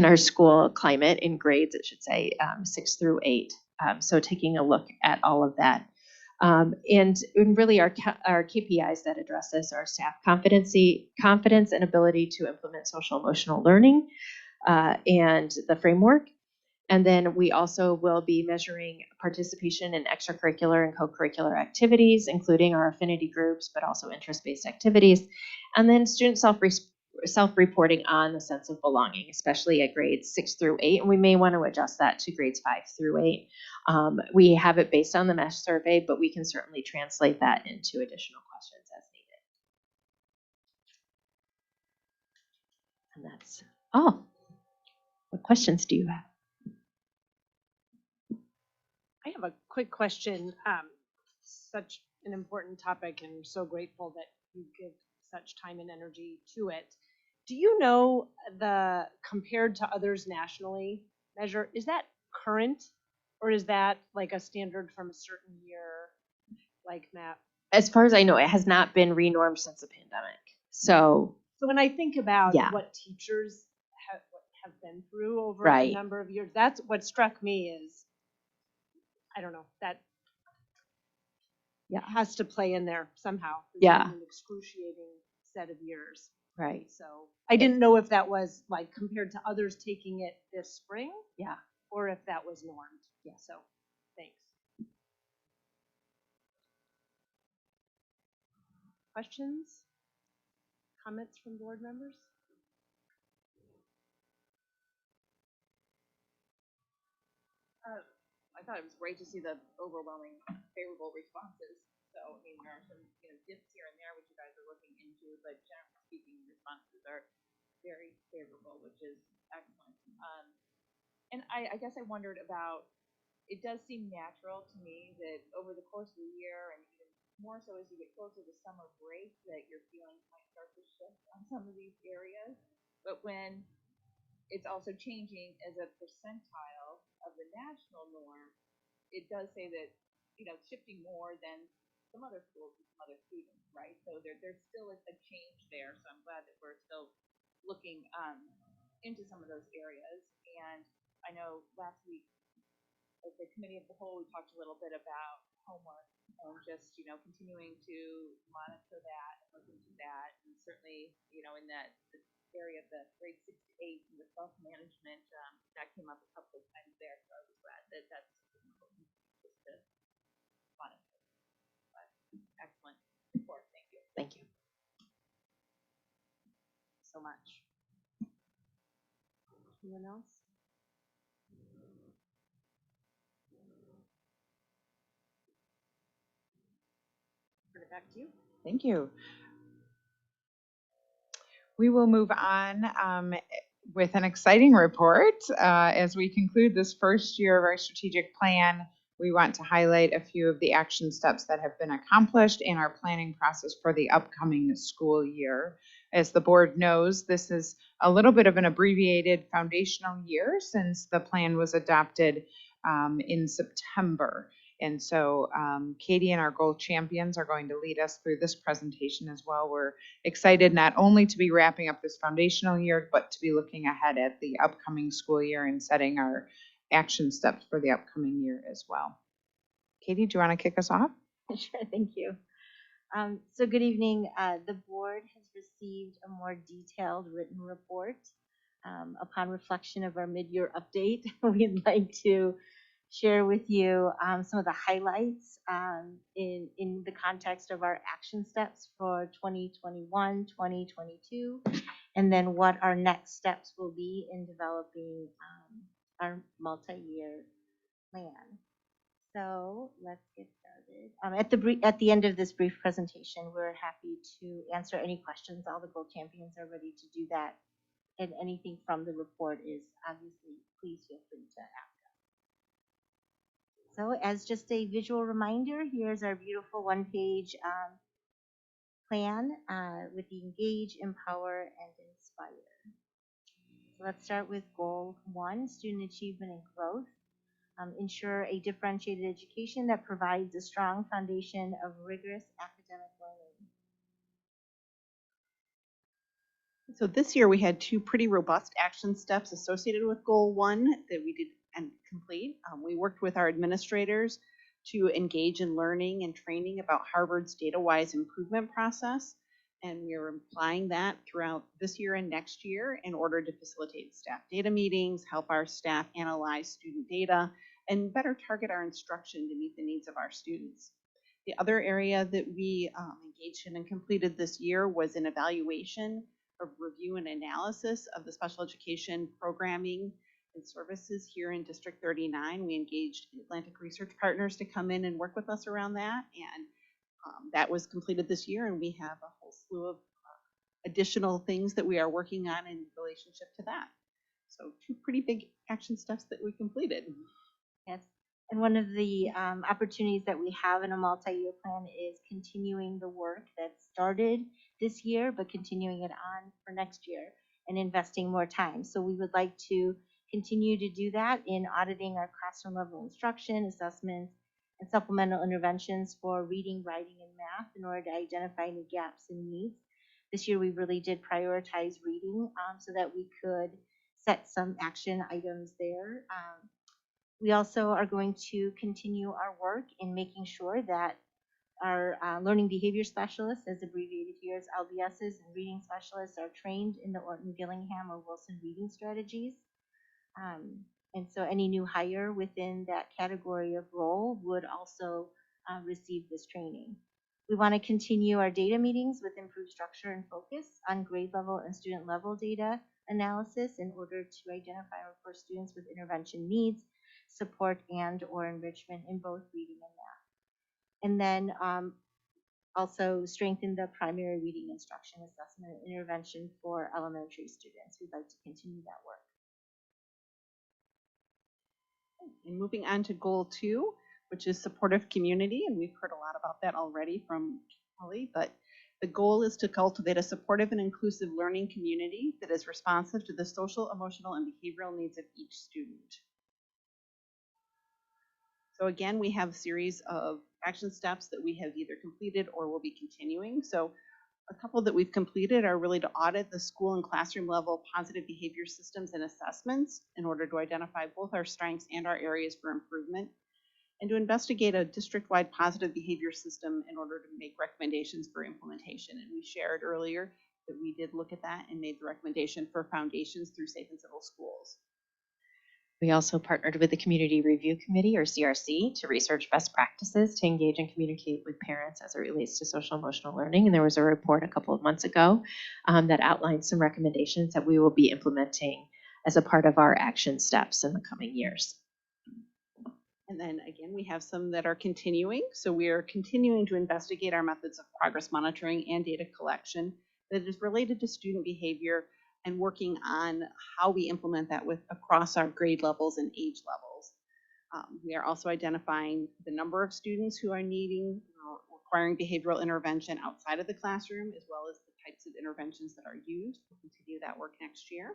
our school climate in grades, it should say 6 through 8. So taking a look at all of that. And really our KPIs that address this are staff confidence and ability to implement social emotional learning and the framework. And then we also will be measuring participation in extracurricular and co-curricular activities, including our affinity groups, but also interest-based activities. And then student self-reporting on the sense of belonging, especially at grades 6 through 8. And we may want to adjust that to grades 5 through 8. We have it based on the MESH survey, but we can certainly translate that into additional questions as needed. And that's all. What questions do you have? I have a quick question. Such an important topic, and I'm so grateful that you give such time and energy to it. Do you know the compared to others nationally measure, is that current, or is that like a standard from a certain year, like Matt? As far as I know, it has not been renormed since the pandemic. So when I think about what teachers have been through over a number of years, that's what struck me is, I don't know, that has to play in there somehow. Yeah. An excruciating set of years. Right. So I didn't know if that was like compared to others taking it this spring. Yeah. Or if that was normed. Yeah. So thanks. Questions? Comments from board members? I thought it was great to see the overwhelming favorable responses. So, I mean, there are some dips here and there which you guys are looking into, but generally speaking, responses are very favorable, which is excellent. And I guess I wondered about, it does seem natural to me that over the course of the year, and even more so as you get closer to summer break, that your feelings might start to shift on some of these areas. But when it's also changing as a percentile of the national norm, it does say that, shifting more than some other schools and some other students, right? So there's still a change there. So I'm glad that we're still looking into some of those areas. And I know last week, as the committee of the whole, we talked a little bit about homework and just, continuing to monitor that and look into that. And certainly, in that area of the grade 6 to 8 and the self-management, that came up a couple of times there. So I was glad that that's just to monitor. But excellent report. Thank you. Thank you. much. Anyone else? Turn it back to you. Thank you. We will move on with an exciting report. As we conclude this first year of our strategic plan, we want to highlight a few of the action steps that have been accomplished in our planning process for the upcoming school year. As the board knows, this is a little bit of an abbreviated foundational year since the plan was adopted in September. And so Katie and our goal champions are going to lead us through this presentation as well. We're excited not only to be wrapping up this foundational year, but to be looking ahead at the upcoming school year and setting our action steps for the upcoming year as well. Katie, do you want to kick us off? Sure, thank you. So good evening. The board has received a more detailed written report. Upon reflection of our mid-year update, we'd like to share with you some of the highlights in the context of our action steps for 2021, 2022, and then what our next steps will be in developing our multi-year plan. So let's get started. At the end of this brief presentation, we're happy to answer any questions. All the goal champions are ready to do that. And anything from the report is obviously, please feel free to ask. So as just a visual reminder, here's our beautiful one-page plan with the engage, empower, and inspire. So let's start with goal 1, student achievement and growth. Ensure a differentiated education that provides a strong foundation of rigorous academic learning. So this year we had 2 pretty robust action steps associated with goal 1 that we did and complete. We worked with our administrators to engage in learning and training about Harvard's data-wise improvement process, and we are applying that throughout this year and next year in order to facilitate staff data meetings, help our staff analyze student data, and better target our instruction to meet the needs of our students. The other area that we engaged in and completed this year was an evaluation of review and analysis of the special education programming and services here in District 39. We engaged Atlantic Research Partners to come in and work with us around that, and that was completed this year, and we have a whole slew of additional things that we are working on in relationship to that. So 2 pretty big action steps that we completed. Yes, and one of the opportunities that we have in a multi-year plan is continuing the work that started this year, but continuing it on for next year and investing more time. So we would like to continue to do that in auditing our classroom level instruction, assessments, and supplemental interventions for reading, writing, and math in order to identify any gaps and needs. This year we really did prioritize reading so that we could set some action items there. We also are going to continue our work in making sure that our learning behavior specialists, as abbreviated here as LBSs, and reading specialists are trained in the Orton Gillingham or Wilson reading strategies. And so any new hire within that category of role would also receive this training. We want to continue our data meetings with improved structure and focus on grade level and student level data analysis in order to identify our first students with intervention needs, support, and or enrichment in both reading and math. And then also strengthen the primary reading instruction, assessment, and intervention for elementary students. We'd like to continue that work. And moving on to goal 2, which is supportive community, and we've heard a lot about that already from Holly, but the goal is to cultivate a supportive and inclusive learning community that is responsive to the social, emotional, and behavioral needs of each student. So again, we have a series of action steps that we have either completed or will be continuing. So a couple that we've completed are really to audit the school and classroom level positive behavior systems and assessments in order to identify both our strengths and our areas for improvement, and to investigate a district-wide positive behavior system in order to make recommendations for implementation. And we shared earlier that we did look at that and made the recommendation for foundations through Safe and Civil Schools. We also partnered with the Community Review Committee, or CRC, to research best practices to engage and communicate with parents as it relates to social emotional learning. And there was a report a couple of months ago that outlined some recommendations that we will be implementing as a part of our action steps in the coming years. And then again, we have some that are continuing. So we are continuing to investigate our methods of progress monitoring and data collection that is related to student behavior and working on how we implement that across our grade levels and age levels. We are also identifying the number of students who are requiring behavioral intervention outside of the classroom, as well as the types of interventions that are used. We'll continue that work next year.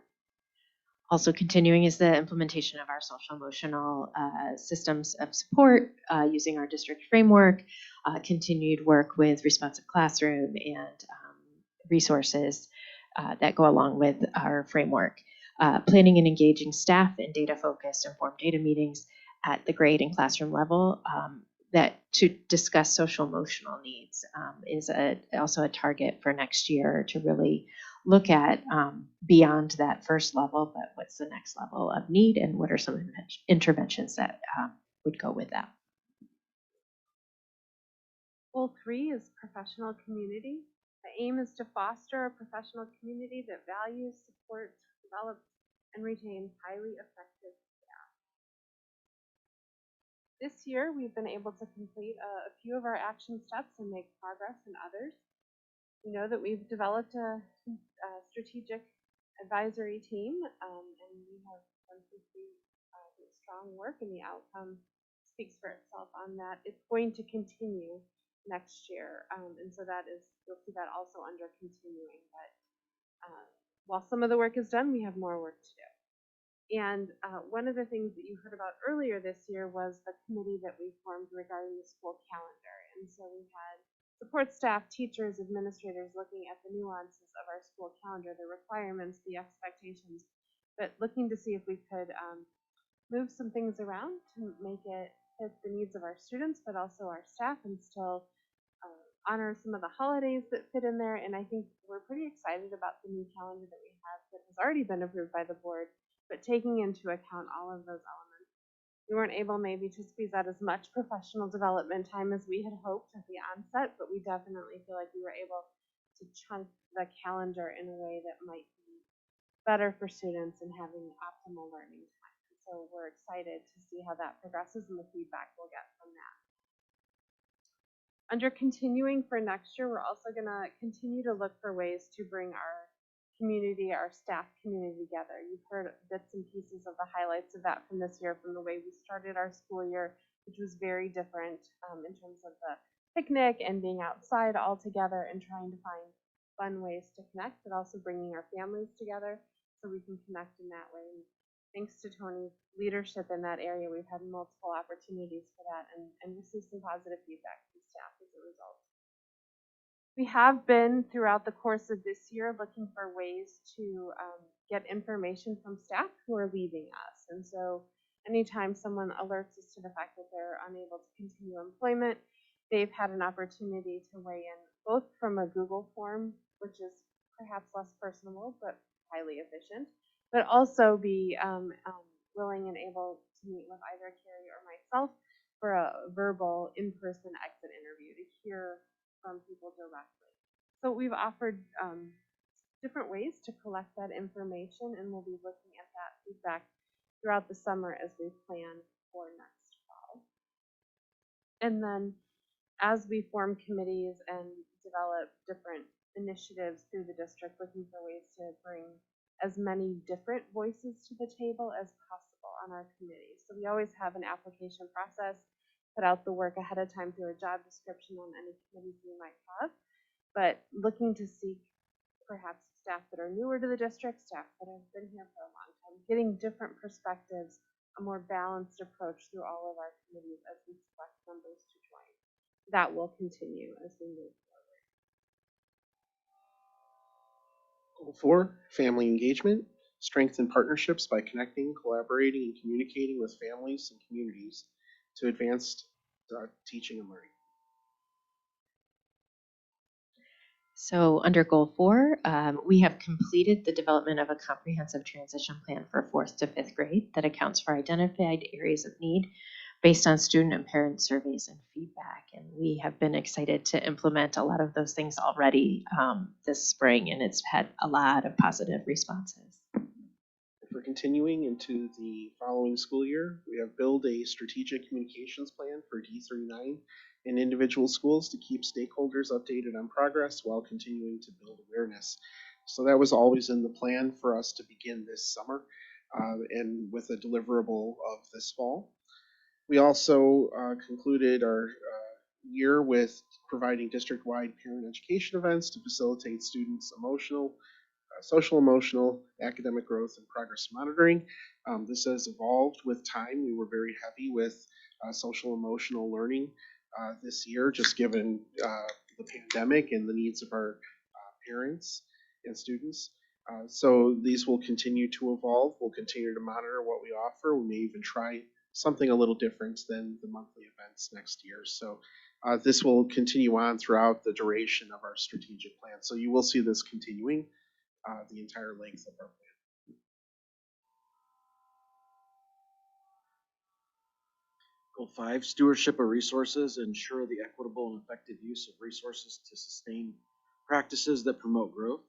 Also continuing is the implementation of our social emotional systems of support using our district framework, continued work with responsive classroom and resources that go along with our framework. Planning and engaging staff in data-focused informed data meetings at the grade and classroom level that to discuss social emotional needs is also a target for next year to really look at beyond that first level, but what's the next level of need and what are some interventions that would go with that. Goal 3 is professional community. The aim is to foster a professional community that values, supports, develops, and retains highly effective staff. This year, we've been able to complete a few of our action steps and make progress in others. We know that we've developed a strategic advisory team, and we have done some pretty strong work, and the outcome speaks for itself on that. It's going to continue next year, and so that is, you'll see that also under continuing. But while some of the work is done, we have more work to do. And one of the things that you heard about earlier this year was the committee that we formed regarding the school calendar, and so we had support staff, teachers, administrators looking at the nuances of our school calendar, the requirements, the expectations, but looking to see if we could move some things around to make it fit the needs of our students, but also our staff, and still honor some of the holidays that fit in there. And I think we're pretty excited about the new calendar that we have that has already been approved by the board, but taking into account all of those elements. We weren't able maybe to squeeze out as much professional development time as we had hoped at the onset, but we definitely feel like we were able to chunk the calendar in a way that might be better for students and having optimal learning time. So we're excited to see how that progresses and the feedback we'll get from that. Under continuing for next year, we're also going to continue to look for ways to bring our community, our staff community together. You've heard bits and pieces of the highlights of that from this year, from the way we started our school year, which was very different in terms of the picnic and being outside all together and trying to find fun ways to connect, but also bringing our families together so we can connect in that way. And thanks to Tony's leadership in that area, we've had multiple opportunities for that and received some positive feedback from staff as a result. We have been, throughout the course of this year, looking for ways to get information from staff who are leaving us. And so anytime someone alerts us to the fact that they're unable to continue employment, they've had an opportunity to weigh in, both from a Google form, which is perhaps less personable, but highly efficient, but also be willing and able to meet with either Carrie or myself for a verbal in-person exit interview to hear from people directly. So we've offered different ways to collect that information, and we'll be looking at that feedback throughout the summer as we plan for next fall. And then as we form committees and develop different initiatives through the district, looking for ways to bring as many different voices to the table as possible on our committees. So we always have an application process, put out the work ahead of time through a job description on any committees we might have, but looking to seek perhaps staff that are newer to the district, staff that have been here for a long time, getting different perspectives, a more balanced approach through all of our committees as we select members to join. That will continue as we move forward. Goal 4, family engagement. Strengthen partnerships by connecting, collaborating, and communicating with families and communities to advance teaching and learning. So under goal 4, we have completed the development of a comprehensive transition plan for 4th to 5th grade that accounts for identified areas of need based on student and parent surveys and feedback. And we have been excited to implement a lot of those things already this spring, and it's had a lot of positive responses. If we're continuing into the following school year, we have build a strategic communications plan for D39 in individual schools to keep stakeholders updated on progress while continuing to build awareness. So that was always in the plan for us to begin this summer and with a deliverable of this fall. We also concluded our year with providing district-wide parent education events to facilitate students' social, emotional, academic growth, and progress monitoring. This has evolved with time. We were very heavy with social emotional learning this year, just given the pandemic and the needs of our parents and students. So these will continue to evolve. We'll continue to monitor what we offer. We may even try something a little different than the monthly events next year. So this will continue on throughout the duration of our strategic plan. So you will see this continuing the entire length of our plan. Goal 5, stewardship of resources, ensure the equitable and effective use of resources to sustain practices that promote growth.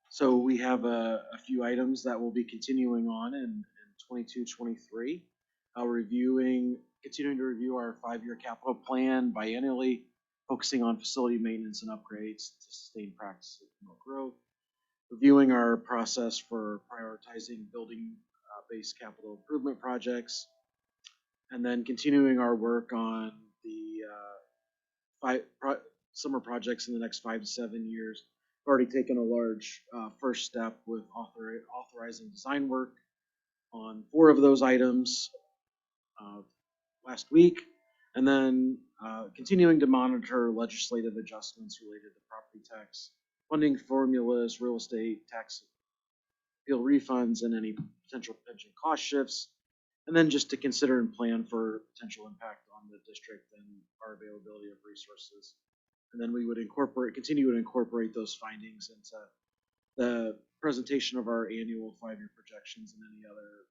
So we have a few items that will be continuing on in 22-23. Continuing to review our 5-year capital plan biennially, focusing on facility maintenance and upgrades to sustain practices that promote growth. Reviewing our process for prioritizing building-based capital improvement projects, and then continuing our work on the summer projects in the next 5 to 7 years. We've already taken a large first step with authorizing design work on 4 of those items last week, and then continuing to monitor legislative adjustments related to property tax funding formulas, real estate tax appeal refunds, and any potential pension cost shifts, and then just to consider and plan for potential impact on the district and our availability of resources. And then we would continue to incorporate those findings into the presentation of our annual 5-year projections and any other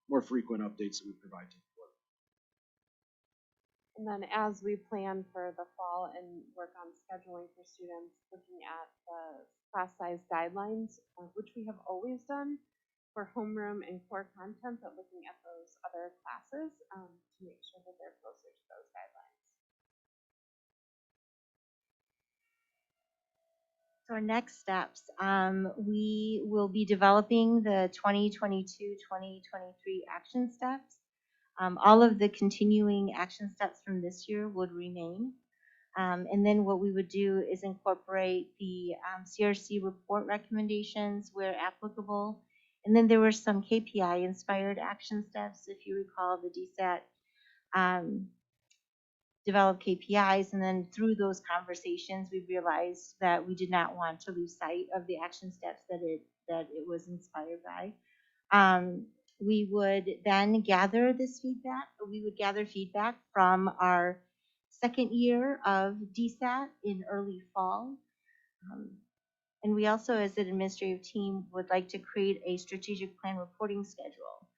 more frequent updates that we provide to the board. And then as we plan for the fall and work on scheduling for students, looking at the class size guidelines, which we have always done for homeroom and core content, but looking at those other classes to make sure that they're closer to those guidelines. So our next steps, we will be developing the 2022-2023 action steps. All of the continuing action steps from this year would remain. And then what we would do is incorporate the CRC report recommendations where applicable. And then there were some KPI inspired action steps. If you recall, the DSAT develop KPIs, and then through those conversations, we realized that we did not want to lose sight of the action steps that it was inspired by. We would then gather this feedback. We would gather feedback from our second year of DSAT in early fall. And we also, as an administrative team, would like to create a strategic plan reporting schedule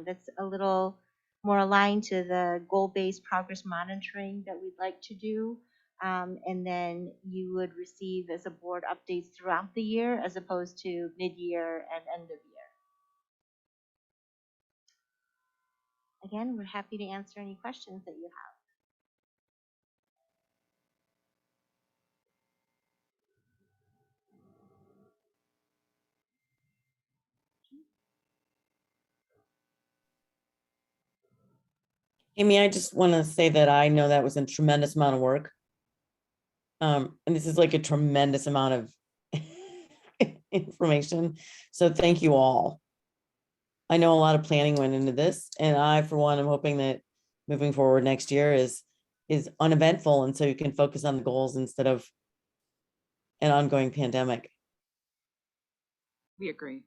that's a little more aligned to the goal-based progress monitoring that we'd like to do. And then you would receive as a board updates throughout the year as opposed to mid-year and end of year. Again, we're happy to answer any questions that you have. Amy, I just want to say that I know that was a tremendous amount of work. And this is like a tremendous amount of information. So thank you all. I know a lot of planning went into this, and I, for one, am hoping that moving forward next year is uneventful, and so you can focus on the goals instead of an ongoing pandemic. We agree.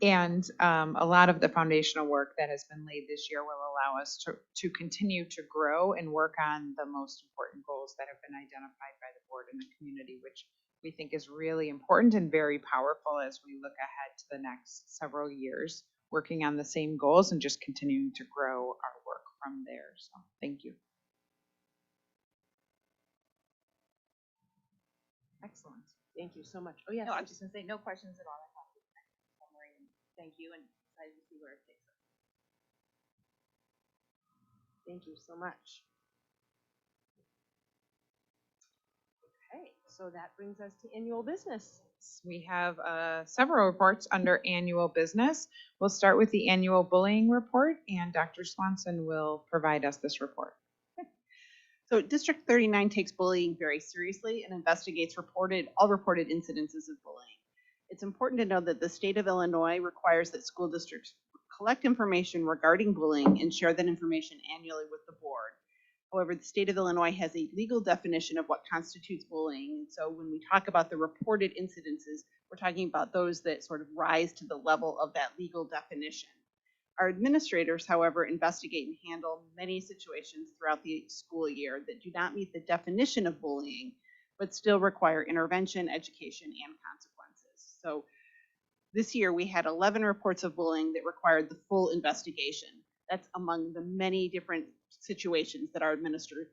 And a lot of the foundational work that has been laid this year will allow us to continue to grow and work on the most important goals that have been identified by the board and the community, which we think is really important and very powerful as we look ahead to the next several years, working on the same goals and just continuing to grow our work from there. So thank you. Excellent. Thank you so much. Oh, yes. No, I'm just gonna say, no questions at all. I thought it was a nice summary, and thank you, and excited to see where it takes us. Thank you so much. Okay, so that brings us to annual business. We have several reports under annual business. We'll start with the annual bullying report, and Dr. Swanson will provide us this report. So District 39 takes bullying very seriously and investigates all reported incidences of bullying. It's important to know that the state of Illinois requires that school districts collect information regarding bullying and share that information annually with the board. However, the state of Illinois has a legal definition of what constitutes bullying. And so when we talk about the reported incidences, we're talking about those that sort of rise to the level of that legal definition. Our administrators, however, investigate and handle many situations throughout the school year that do not meet the definition of bullying, but still require intervention, education, and consequences. So this year we had 11 reports of bullying that required the full investigation. That's among the many different situations that our administrators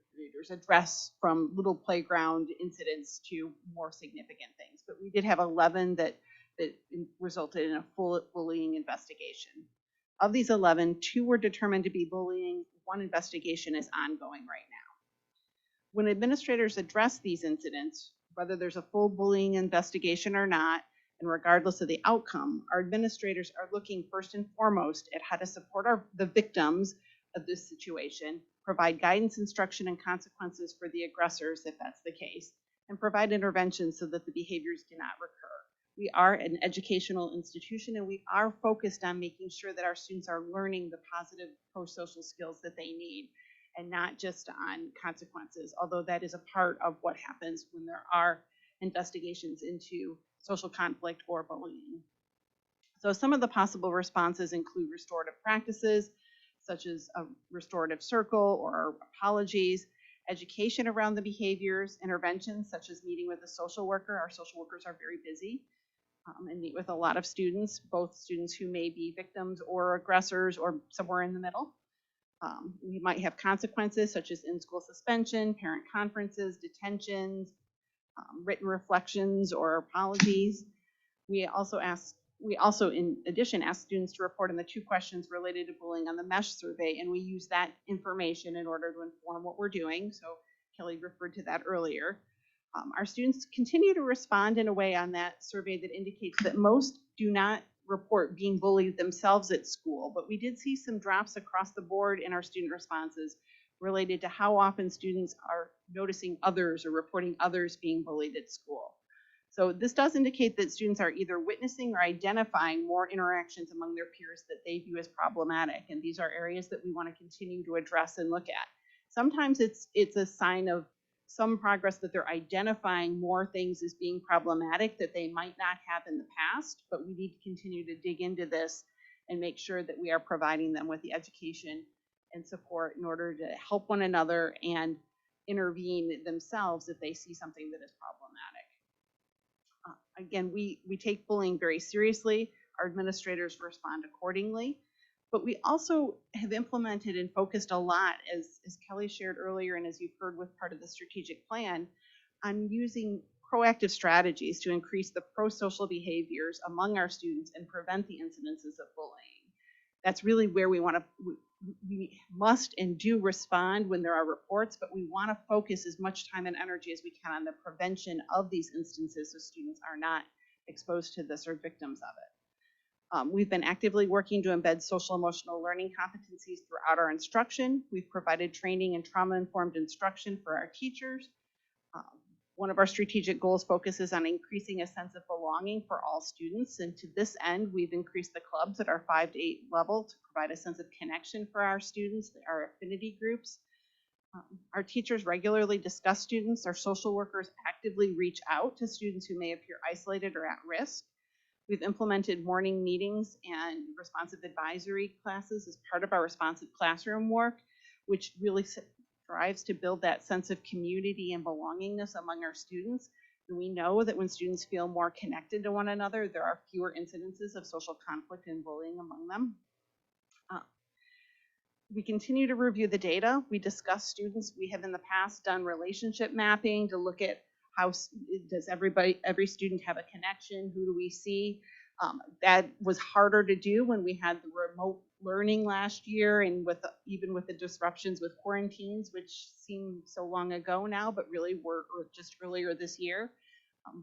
address, from little playground incidents to more significant things. But we did have 11 that resulted in a full bullying investigation. Of these 11, 2 were determined to be bullying. 1 investigation is ongoing right now. When administrators address these incidents, whether there's a full bullying investigation or not, and regardless of the outcome, our administrators are looking first and foremost at how to support the victims of this situation, provide guidance, instruction, and consequences for the aggressors if that's the case, and provide interventions so that the behaviors do not recur. We are an educational institution, and we are focused on making sure that our students are learning the positive pro-social skills that they need, and not just on consequences, although that is a part of what happens when there are investigations into social conflict or bullying. So some of the possible responses include restorative practices, such as a restorative circle or apologies, education around the behaviors, interventions such as meeting with a social worker. Our social workers are very busy and meet with a lot of students, both students who may be victims or aggressors or somewhere in the middle. We might have consequences such as in-school suspension, parent conferences, detentions, written reflections or apologies. We also, in addition, ask students to report on the 2 questions related to bullying on the MESH survey, and we use that information in order to inform what we're doing. So Kelly referred to that earlier. Our students continue to respond in a way on that survey that indicates that most do not report being bullied themselves at school, but we did see some drops across the board in our student responses related to how often students are noticing others or reporting others being bullied at school. So this does indicate that students are either witnessing or identifying more interactions among their peers that they view as problematic, and these are areas that we want to continue to address and look at. Sometimes it's a sign of some progress that they're identifying more things as being problematic that they might not have in the past, but we need to continue to dig into this and make sure that we are providing them with the education and support in order to help one another and intervene themselves if they see something that is problematic. Again, we take bullying very seriously. Our administrators respond accordingly, but we also have implemented and focused a lot, as Kelly shared earlier and as you've heard with part of the strategic plan, on using proactive strategies to increase the pro-social behaviors among our students and prevent the incidences of bullying. That's really where we must and do respond when there are reports, but we want to focus as much time and energy as we can on the prevention of these instances so students are not exposed to this or victims of it. We've been actively working to embed social emotional learning competencies throughout our instruction. We've provided training and trauma-informed instruction for our teachers. One of our strategic goals focuses on increasing a sense of belonging for all students, and to this end, we've increased the clubs at our 5 to 8 level to provide a sense of connection for our students, our affinity groups. Our teachers regularly discuss students. Our social workers actively reach out to students who may appear isolated or at risk. We've implemented morning meetings and responsive advisory classes as part of our responsive classroom work, which really strives to build that sense of community and belongingness among our students. And we know that when students feel more connected to one another, there are fewer incidences of social conflict and bullying among them. We continue to review the data. We discuss students. We have in the past done relationship mapping to look at how does every student have a connection? Who do we see? That was harder to do when we had the remote learning last year, and even with the disruptions with quarantines, which seem so long ago now, but really were just earlier this year.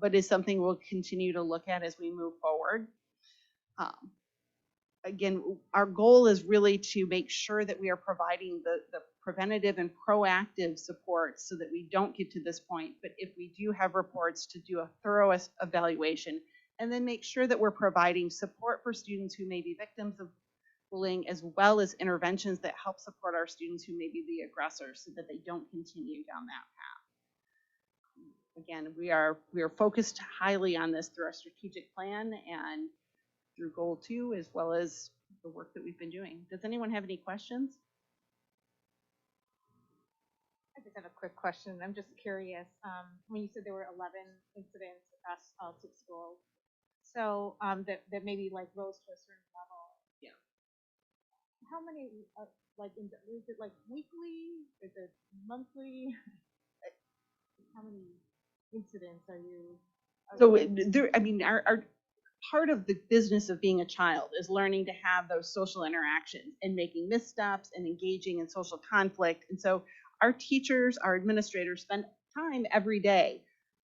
But is something we'll continue to look at as we move forward. Again, our goal is really to make sure that we are providing the preventative and proactive support so that we don't get to this point. But if we do have reports, to do a thorough evaluation and then make sure that we're providing support for students who may be victims of bullying, as well as interventions that help support our students who may be the aggressors so that they don't continue down that path. Again, we are focused highly on this through our strategic plan and through goal 2, as well as the work that we've been doing. Does anyone have any questions? I just have a quick question. I'm just curious. When you said there were 11 incidents across all 6 schools, so that maybe like rose to a certain level. Yeah. How many is it like weekly? Is it monthly? How many incidents are you? So there, I mean, our part of the business of being a child is learning to have those social interactions and making missteps and engaging in social conflict. And so our teachers, our administrators spend time every day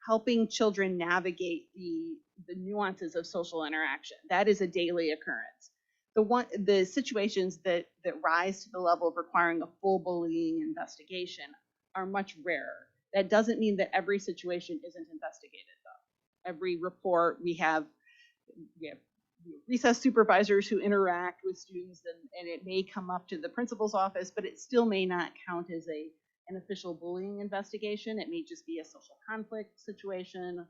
helping children navigate the nuances of social interaction. That is a daily occurrence. The situations that rise to the level of requiring a full bullying investigation are much rarer. That doesn't mean that every situation isn't investigated, though. Every report we have recess supervisors who interact with students, and it may come up to the principal's office, but it still may not count as an official bullying investigation. It may just be a social conflict situation.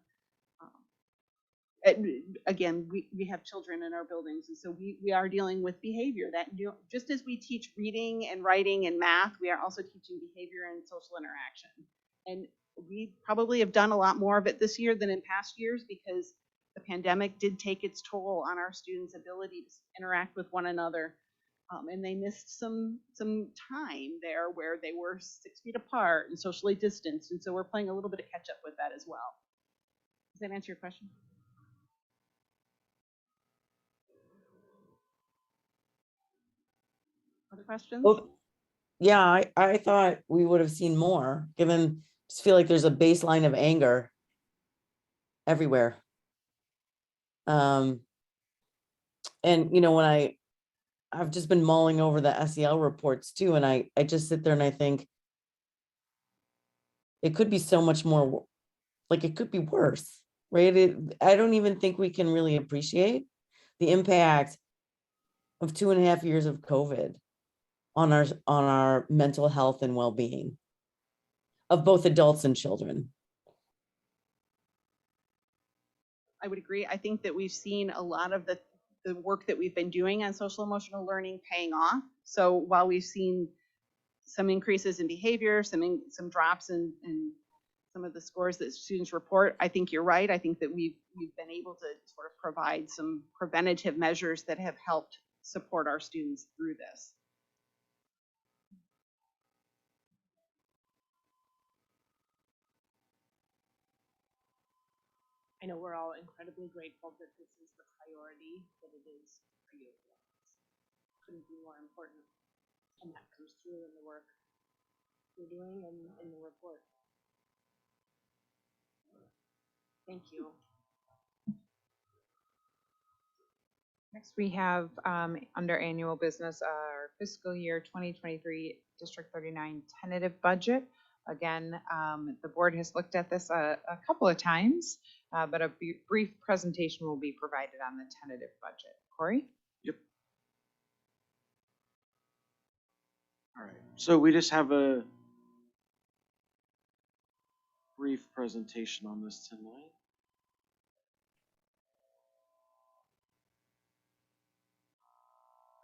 Again, we have children in our buildings, and so we are dealing with behavior that just as we teach reading and writing and math, we are also teaching behavior and social interaction. And we probably have done a lot more of it this year than in past years because the pandemic did take its toll on our students' ability to interact with one another. And they missed some time there where they were 6 feet apart and socially distanced. And so we're playing a little bit of catch up with that as well. Does that answer your question? Other questions? Well, yeah, I thought we would have seen more, given just feel like there's a baseline of anger everywhere. And when I've just been mulling over the SEL reports too, and I just sit there and I think it could be so much more, like it could be worse, right? I don't even think we can really appreciate the impact of 2.5 years of COVID on our mental health and well-being of both adults and children. I would agree. I think that we've seen a lot of the work that we've been doing on social emotional learning paying off. So while we've seen some increases in behavior, some drops in some of the scores that students report, I think you're right. I think that we've been able to sort of provide some preventative measures that have helped support our students through this. I know we're all incredibly grateful that this is the priority that it is for you. Couldn't be more important, and that comes through in the work you're doing and in the report. Thank you. Next, we have under annual business our fiscal year 2023 District 39 tentative budget. Again, the board has looked at this a couple of times, but a brief presentation will be provided on the tentative budget. Corey? Yep. All right. So we just have a brief presentation on this tonight.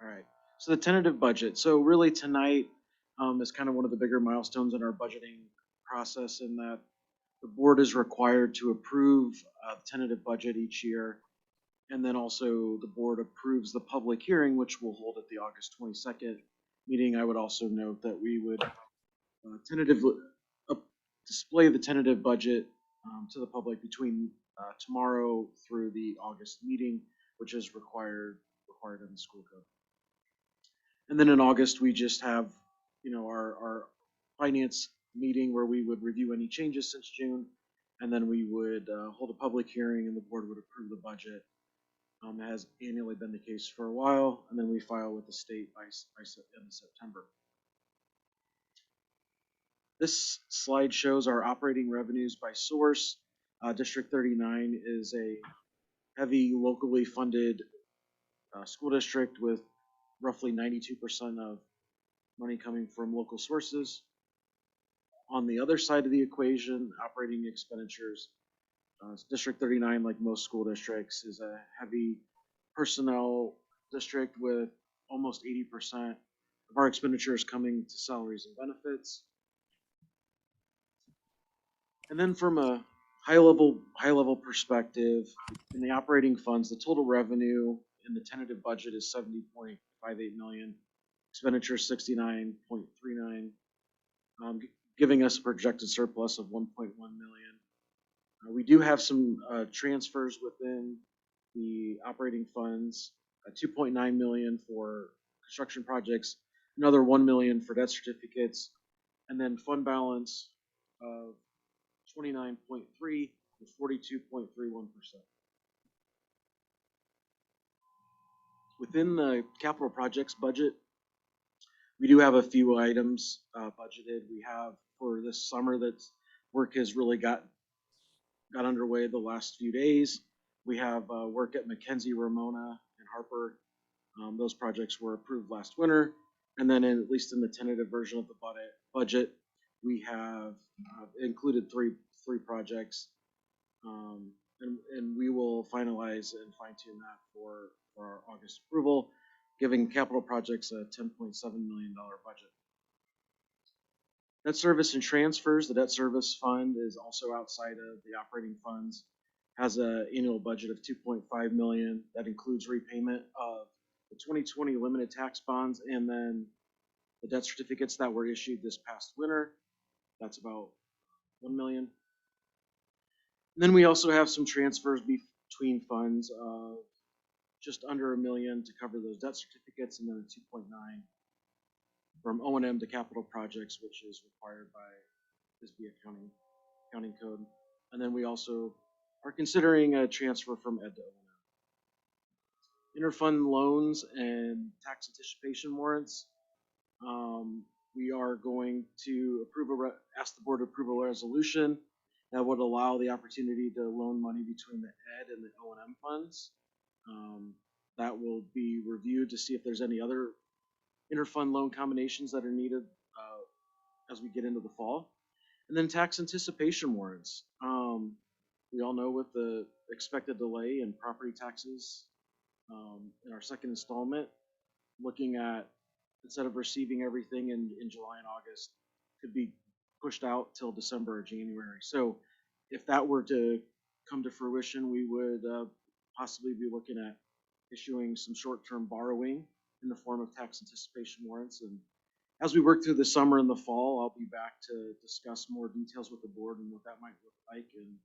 All right. So the tentative budget. So really tonight is kind of one of the bigger milestones in our budgeting process in that the board is required to approve the tentative budget each year. And then also the board approves the public hearing, which we'll hold at the August 22nd meeting. I would also note that we would tentatively display the tentative budget to the public between tomorrow through the August meeting, which is required in the school code. And then in August, we just have, our finance meeting where we would review any changes since June, and then we would hold a public hearing and the board would approve the budget. It has annually been the case for a while, and then we file with the state by end of September. This slide shows our operating revenues by source. District 39 is a heavy locally funded school district with roughly 92% of money coming from local sources. On the other side of the equation, operating expenditures, District 39, like most school districts, is a heavy personnel district with almost 80% of our expenditures coming to salaries and benefits. And then from a high level perspective, in the operating funds, the total revenue in the tentative budget is 70.58 million, expenditures 69.39, giving us a projected surplus of 1.1 million. We do have some transfers within the operating funds, 2.9 million for construction projects, another 1 million for debt certificates, and then fund balance of 29.3 with 42.31%. Within the capital projects budget, we do have a few items budgeted. We have for this summer that work has really got underway the last few days. We have work at Mackenzie, Ramona, and Harper. Those projects were approved last winter. And then at least in the tentative version of the budget, we have included three projects. And we will finalize and fine tune that for our August approval, giving capital projects a $10.7 million budget. Debt service and transfers. The debt service fund is also outside of the operating funds, has an annual budget of 2.5 million. That includes repayment of the 2020 limited tax bonds and then the debt certificates that were issued this past winter. That's about 1 million. And then we also have some transfers between funds of just under 1 million to cover those debt certificates, and then a 2.9 from O&M to capital projects, which is required by FISB accounting code. And then we also are considering a transfer from Ed to O&M. Interfund loans and tax anticipation warrants. We are going to ask the board to approve a resolution that would allow the opportunity to loan money between the Ed and the O&M funds. That will be reviewed to see if there's any other interfund loan combinations that are needed as we get into the fall. And then tax anticipation warrants. We all know with the expected delay in property taxes in our second installment, looking at instead of receiving everything in July and August, could be pushed out till December or January. So if that were to come to fruition, we would possibly be looking at issuing some short-term borrowing in the form of tax anticipation warrants. And as we work through the summer and the fall, I'll be back to discuss more details with the board and what that might look like and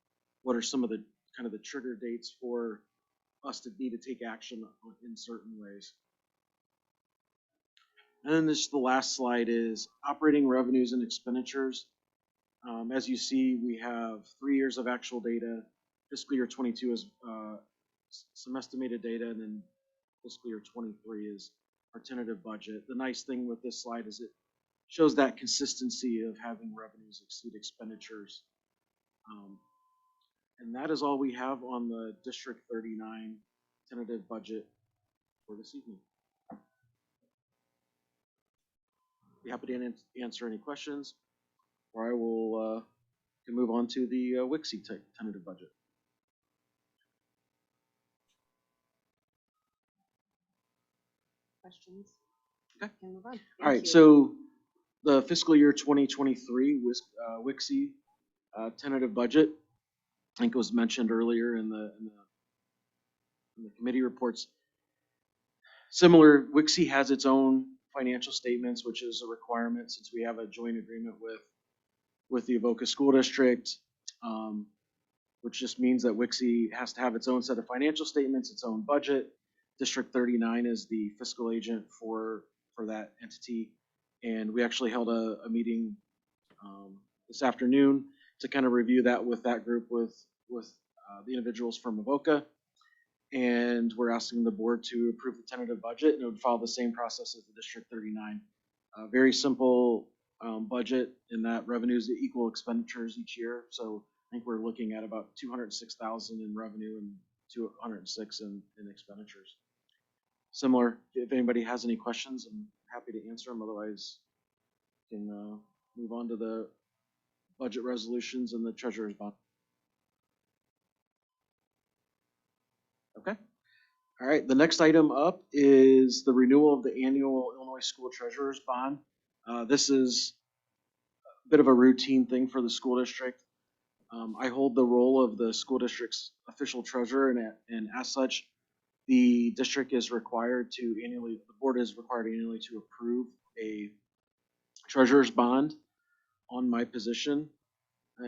what are some of the kind of the trigger dates for us to need to take action in certain ways. And then the last slide is operating revenues and expenditures. As you see, we have 3 years of actual data. Fiscal year 22 is some estimated data, and then fiscal year 23 is our tentative budget. The nice thing with this slide is it shows that consistency of having revenues exceed expenditures. And that is all we have on the District 39 tentative budget for this evening. Be happy to answer any questions, or I will can move on to the Wixie tentative budget. questions, Okay. we can move on. All Thank right, you. so the fiscal year 2023 Wixie tentative budget, I think it was mentioned earlier in the committee reports. Similar, Wixie has its own financial statements, which is a requirement since we have a joint agreement with the Avoca School District, which just means that Wixie has to have its own set of financial statements, its own budget. District 39 is the fiscal agent for that entity. And we actually held a meeting this afternoon to kind of review that with that group with the individuals from Avoca. And we're asking the board to approve the tentative budget, and it would follow the same process as the District 39. Very simple budget in that revenues equal expenditures each year. So I think we're looking at about 206,000 in revenue and 206 in expenditures. Similar, if anybody has any questions, I'm happy to answer them. Otherwise, we can move on to the budget resolutions and the treasurer's bond. Okay. All right. The next item up is the renewal of the annual Illinois School Treasurer's Bond. This is a bit of a routine thing for the school district. I hold the role of the school district's official treasurer, and as such, the district is required to annually, the board is required annually to approve a treasurer's bond on my position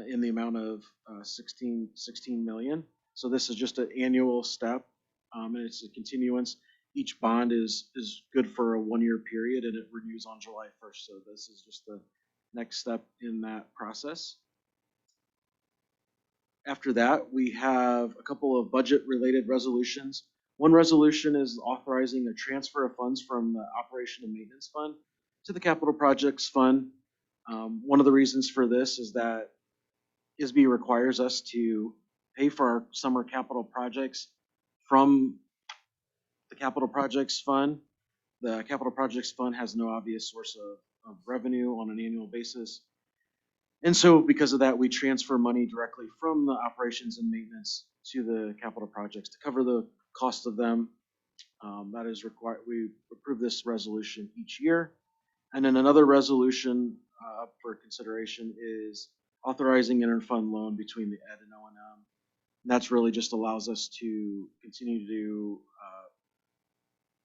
in the amount of 16 million. So this is just an annual step, and it's a continuance. Each bond is good for a 1-year period, and it renews on July 1st. So this is just the next step in that process. After that, we have a couple of budget-related resolutions. One resolution is authorizing a transfer of funds from the Operation and Maintenance Fund to the Capital Projects Fund. One of the reasons for this is that ISB requires us to pay for our summer capital projects from the Capital Projects Fund. The Capital Projects Fund has no obvious source of revenue on an annual basis. And so because of that, we transfer money directly from the operations and maintenance to the capital projects to cover the cost of them. That is required. We approve this resolution each year. And then another resolution up for consideration is authorizing interfund loan between the Ed and O&M. And that's really just allows us to continue to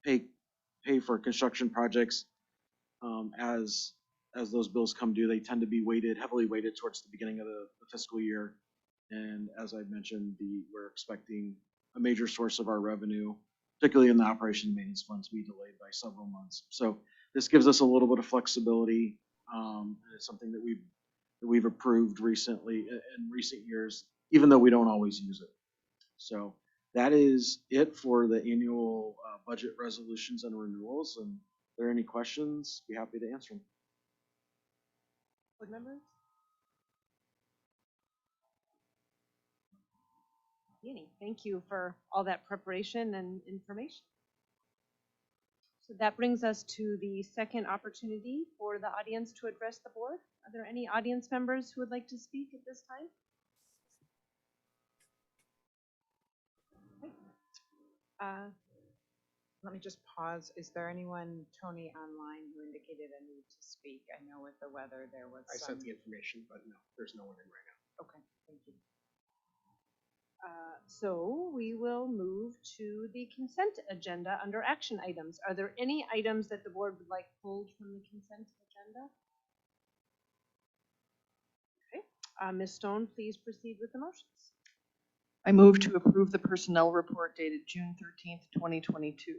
pay for construction projects as those bills come due. They tend to be heavily weighted towards the beginning of the fiscal year. And as I mentioned, we're expecting a major source of our revenue, particularly in the operation and maintenance funds, to be delayed by several months. So this gives us a little bit of flexibility. And it's something that we've approved recently in recent years, even though we don't always use it. So that is it for the annual budget resolutions and renewals. And if there are any questions, be happy to answer them. Board members? Thank you for all that preparation and information. So that brings us to the second opportunity for the audience to address the board. Are there any audience members who would like to speak at this time? Okay. Let me just pause. Is there anyone, Tony, online who indicated a need to speak? I know with the weather there was I sent the information, but no, there's no one in right now. Okay, thank you. So we will move to the consent agenda under action items. Are there any items that the board would like pulled from the consent agenda? Okay. Ms. Stone, please proceed with the motions. I move to approve the personnel report dated June 13th, 2022.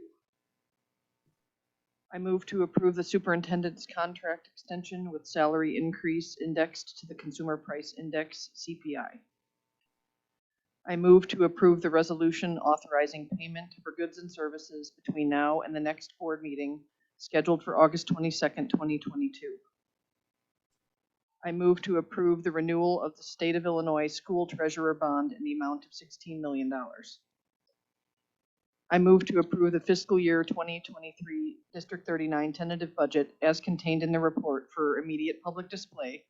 I move to approve the superintendent's contract extension with salary increase indexed to the Consumer Price Index, CPI. I move to approve the resolution authorizing payment for goods and services between now and the next board meeting scheduled for August 22nd, 2022. I move to approve the renewal of the State of Illinois School Treasurer Bond in the amount of $16 million. I move to approve the fiscal year 2023 District 39 tentative budget as contained in the report for immediate public display.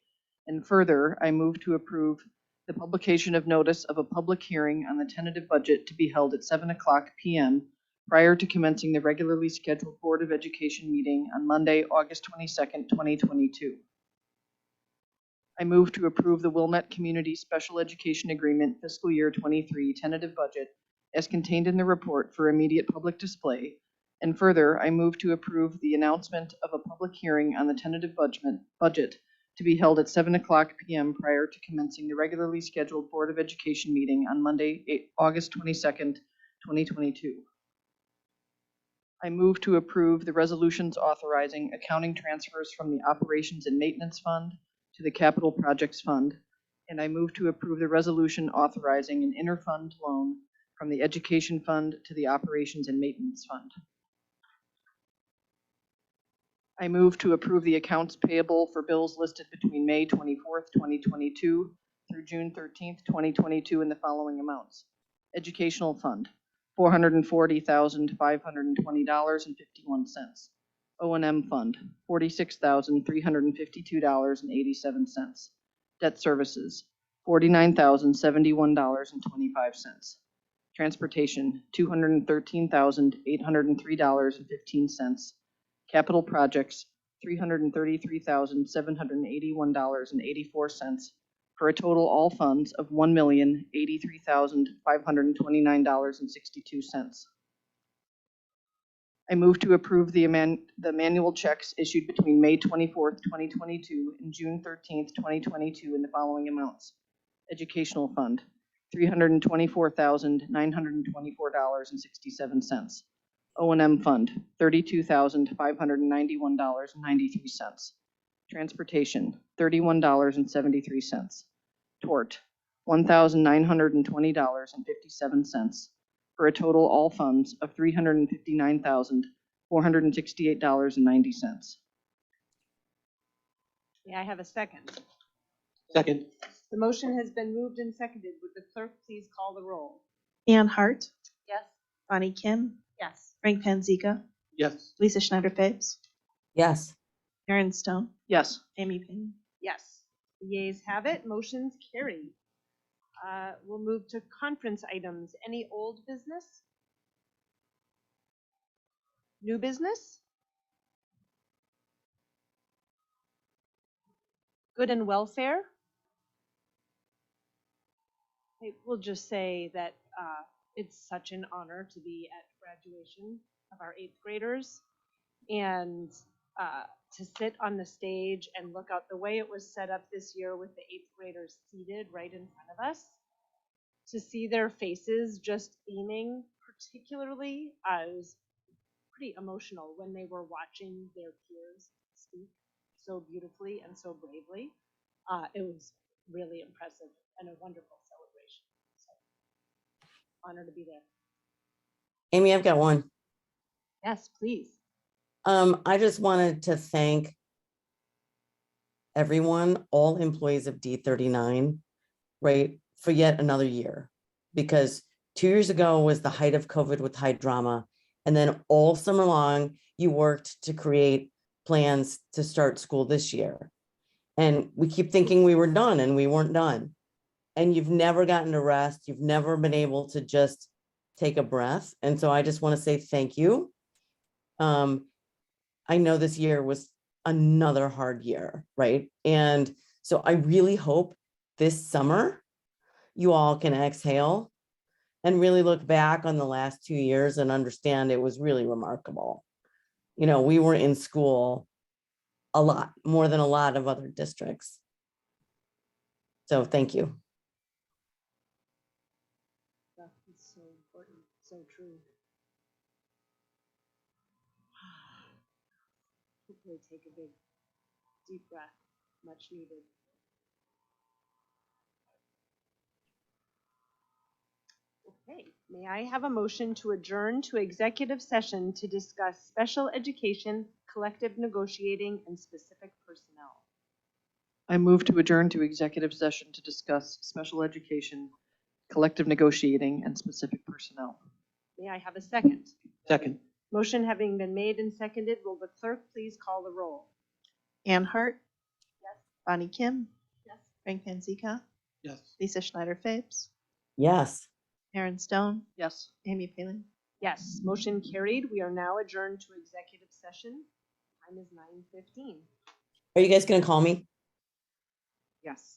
And further, I move to approve the publication of notice of a public hearing on the tentative budget to be held at 7:00 p.m. prior to commencing the regularly scheduled Board of Education meeting on Monday, August 22nd, 2022. I move to approve the Wilmette Community Special Education Agreement Fiscal Year 23 Tentative Budget as contained in the report for immediate public display. And further, I move to approve the announcement of a public hearing on the tentative budget to be held at 7:00 p.m. prior to commencing the regularly scheduled Board of Education meeting on Monday, August 22nd, 2022. I move to approve the resolutions authorizing accounting transfers from the Operations and Maintenance Fund to the Capital Projects Fund, and I move to approve the resolution authorizing an interfund loan from the Education Fund to the Operations and Maintenance Fund. I move to approve the accounts payable for bills listed between May 24th, 2022 through June 13th, 2022 in the following amounts. Educational Fund, $440,520.51. O&M Fund, $46,352.87. Debt Services, $49,071.25. Transportation, $213,803.15. Capital Projects, $333,781.84, for a total all funds of $1,083,529.62. I move to approve the manual checks issued between May 24th, 2022 and June 13th, 2022 in the following amounts. Educational Fund, $324,924.67. O&M Fund, $32,591.93. Transportation, $31.73. Tort, $1,920.57, for a total all funds of $359,468.90. May I have a second? Second. The motion has been moved and seconded. Would the clerk please call the roll? Ann Hart, Yes. Bonnie Kim, Yes. Frank Panzica, Yes. Lisa Schneider-Phipps, Yes. Aaron Stone, Yes. Amy Payne. Yes. The yeas have it. Motion's carried. We'll move to conference items. Any old business? New business? Good and welfare? We'll just say that it's such an honor to be at graduation of our 8th graders and to sit on the stage and look out the way it was set up this year with the 8th graders seated right in front of us. To see their faces just beaming, particularly, I was pretty emotional when they were watching their peers speak so beautifully and so bravely. It was really impressive and a wonderful celebration. So, honored to be there. Amy, I've got one. Yes, please. I just wanted to thank everyone, all employees of D39, right, for yet another year. Because 2 years ago was the height of COVID with high drama. And then all summer long, you worked to create plans to start school this year. And we keep thinking we were done, and we weren't done. And you've never gotten to rest. You've never been able to just take a breath. And so I just want to say thank you. I know this year was another hard year, right? And so I really hope this summer you all can exhale and really look back on the last 2 years and understand it was really remarkable. You know, we were in school a lot, more than a lot of other districts. So thank you. That's so important, so true. Hopefully take a big, deep breath, much needed. Okay, may I have a motion to adjourn to executive session to discuss special education, collective negotiating, and specific personnel? I move to adjourn to executive session to discuss special education, collective negotiating, and specific personnel. May I have a second? Second. Motion having been made and seconded, will the clerk please call the roll? Ann Hart, Yes. Bonnie Kim, Yes. Frank Panzica, Yes. Lisa Schneider-Phipps, Yes. Aaron Stone, Yes. Amy Payne. Yes, motion carried. We are now adjourned to executive session. Time is 9:15. Are you guys gonna call me? Yes.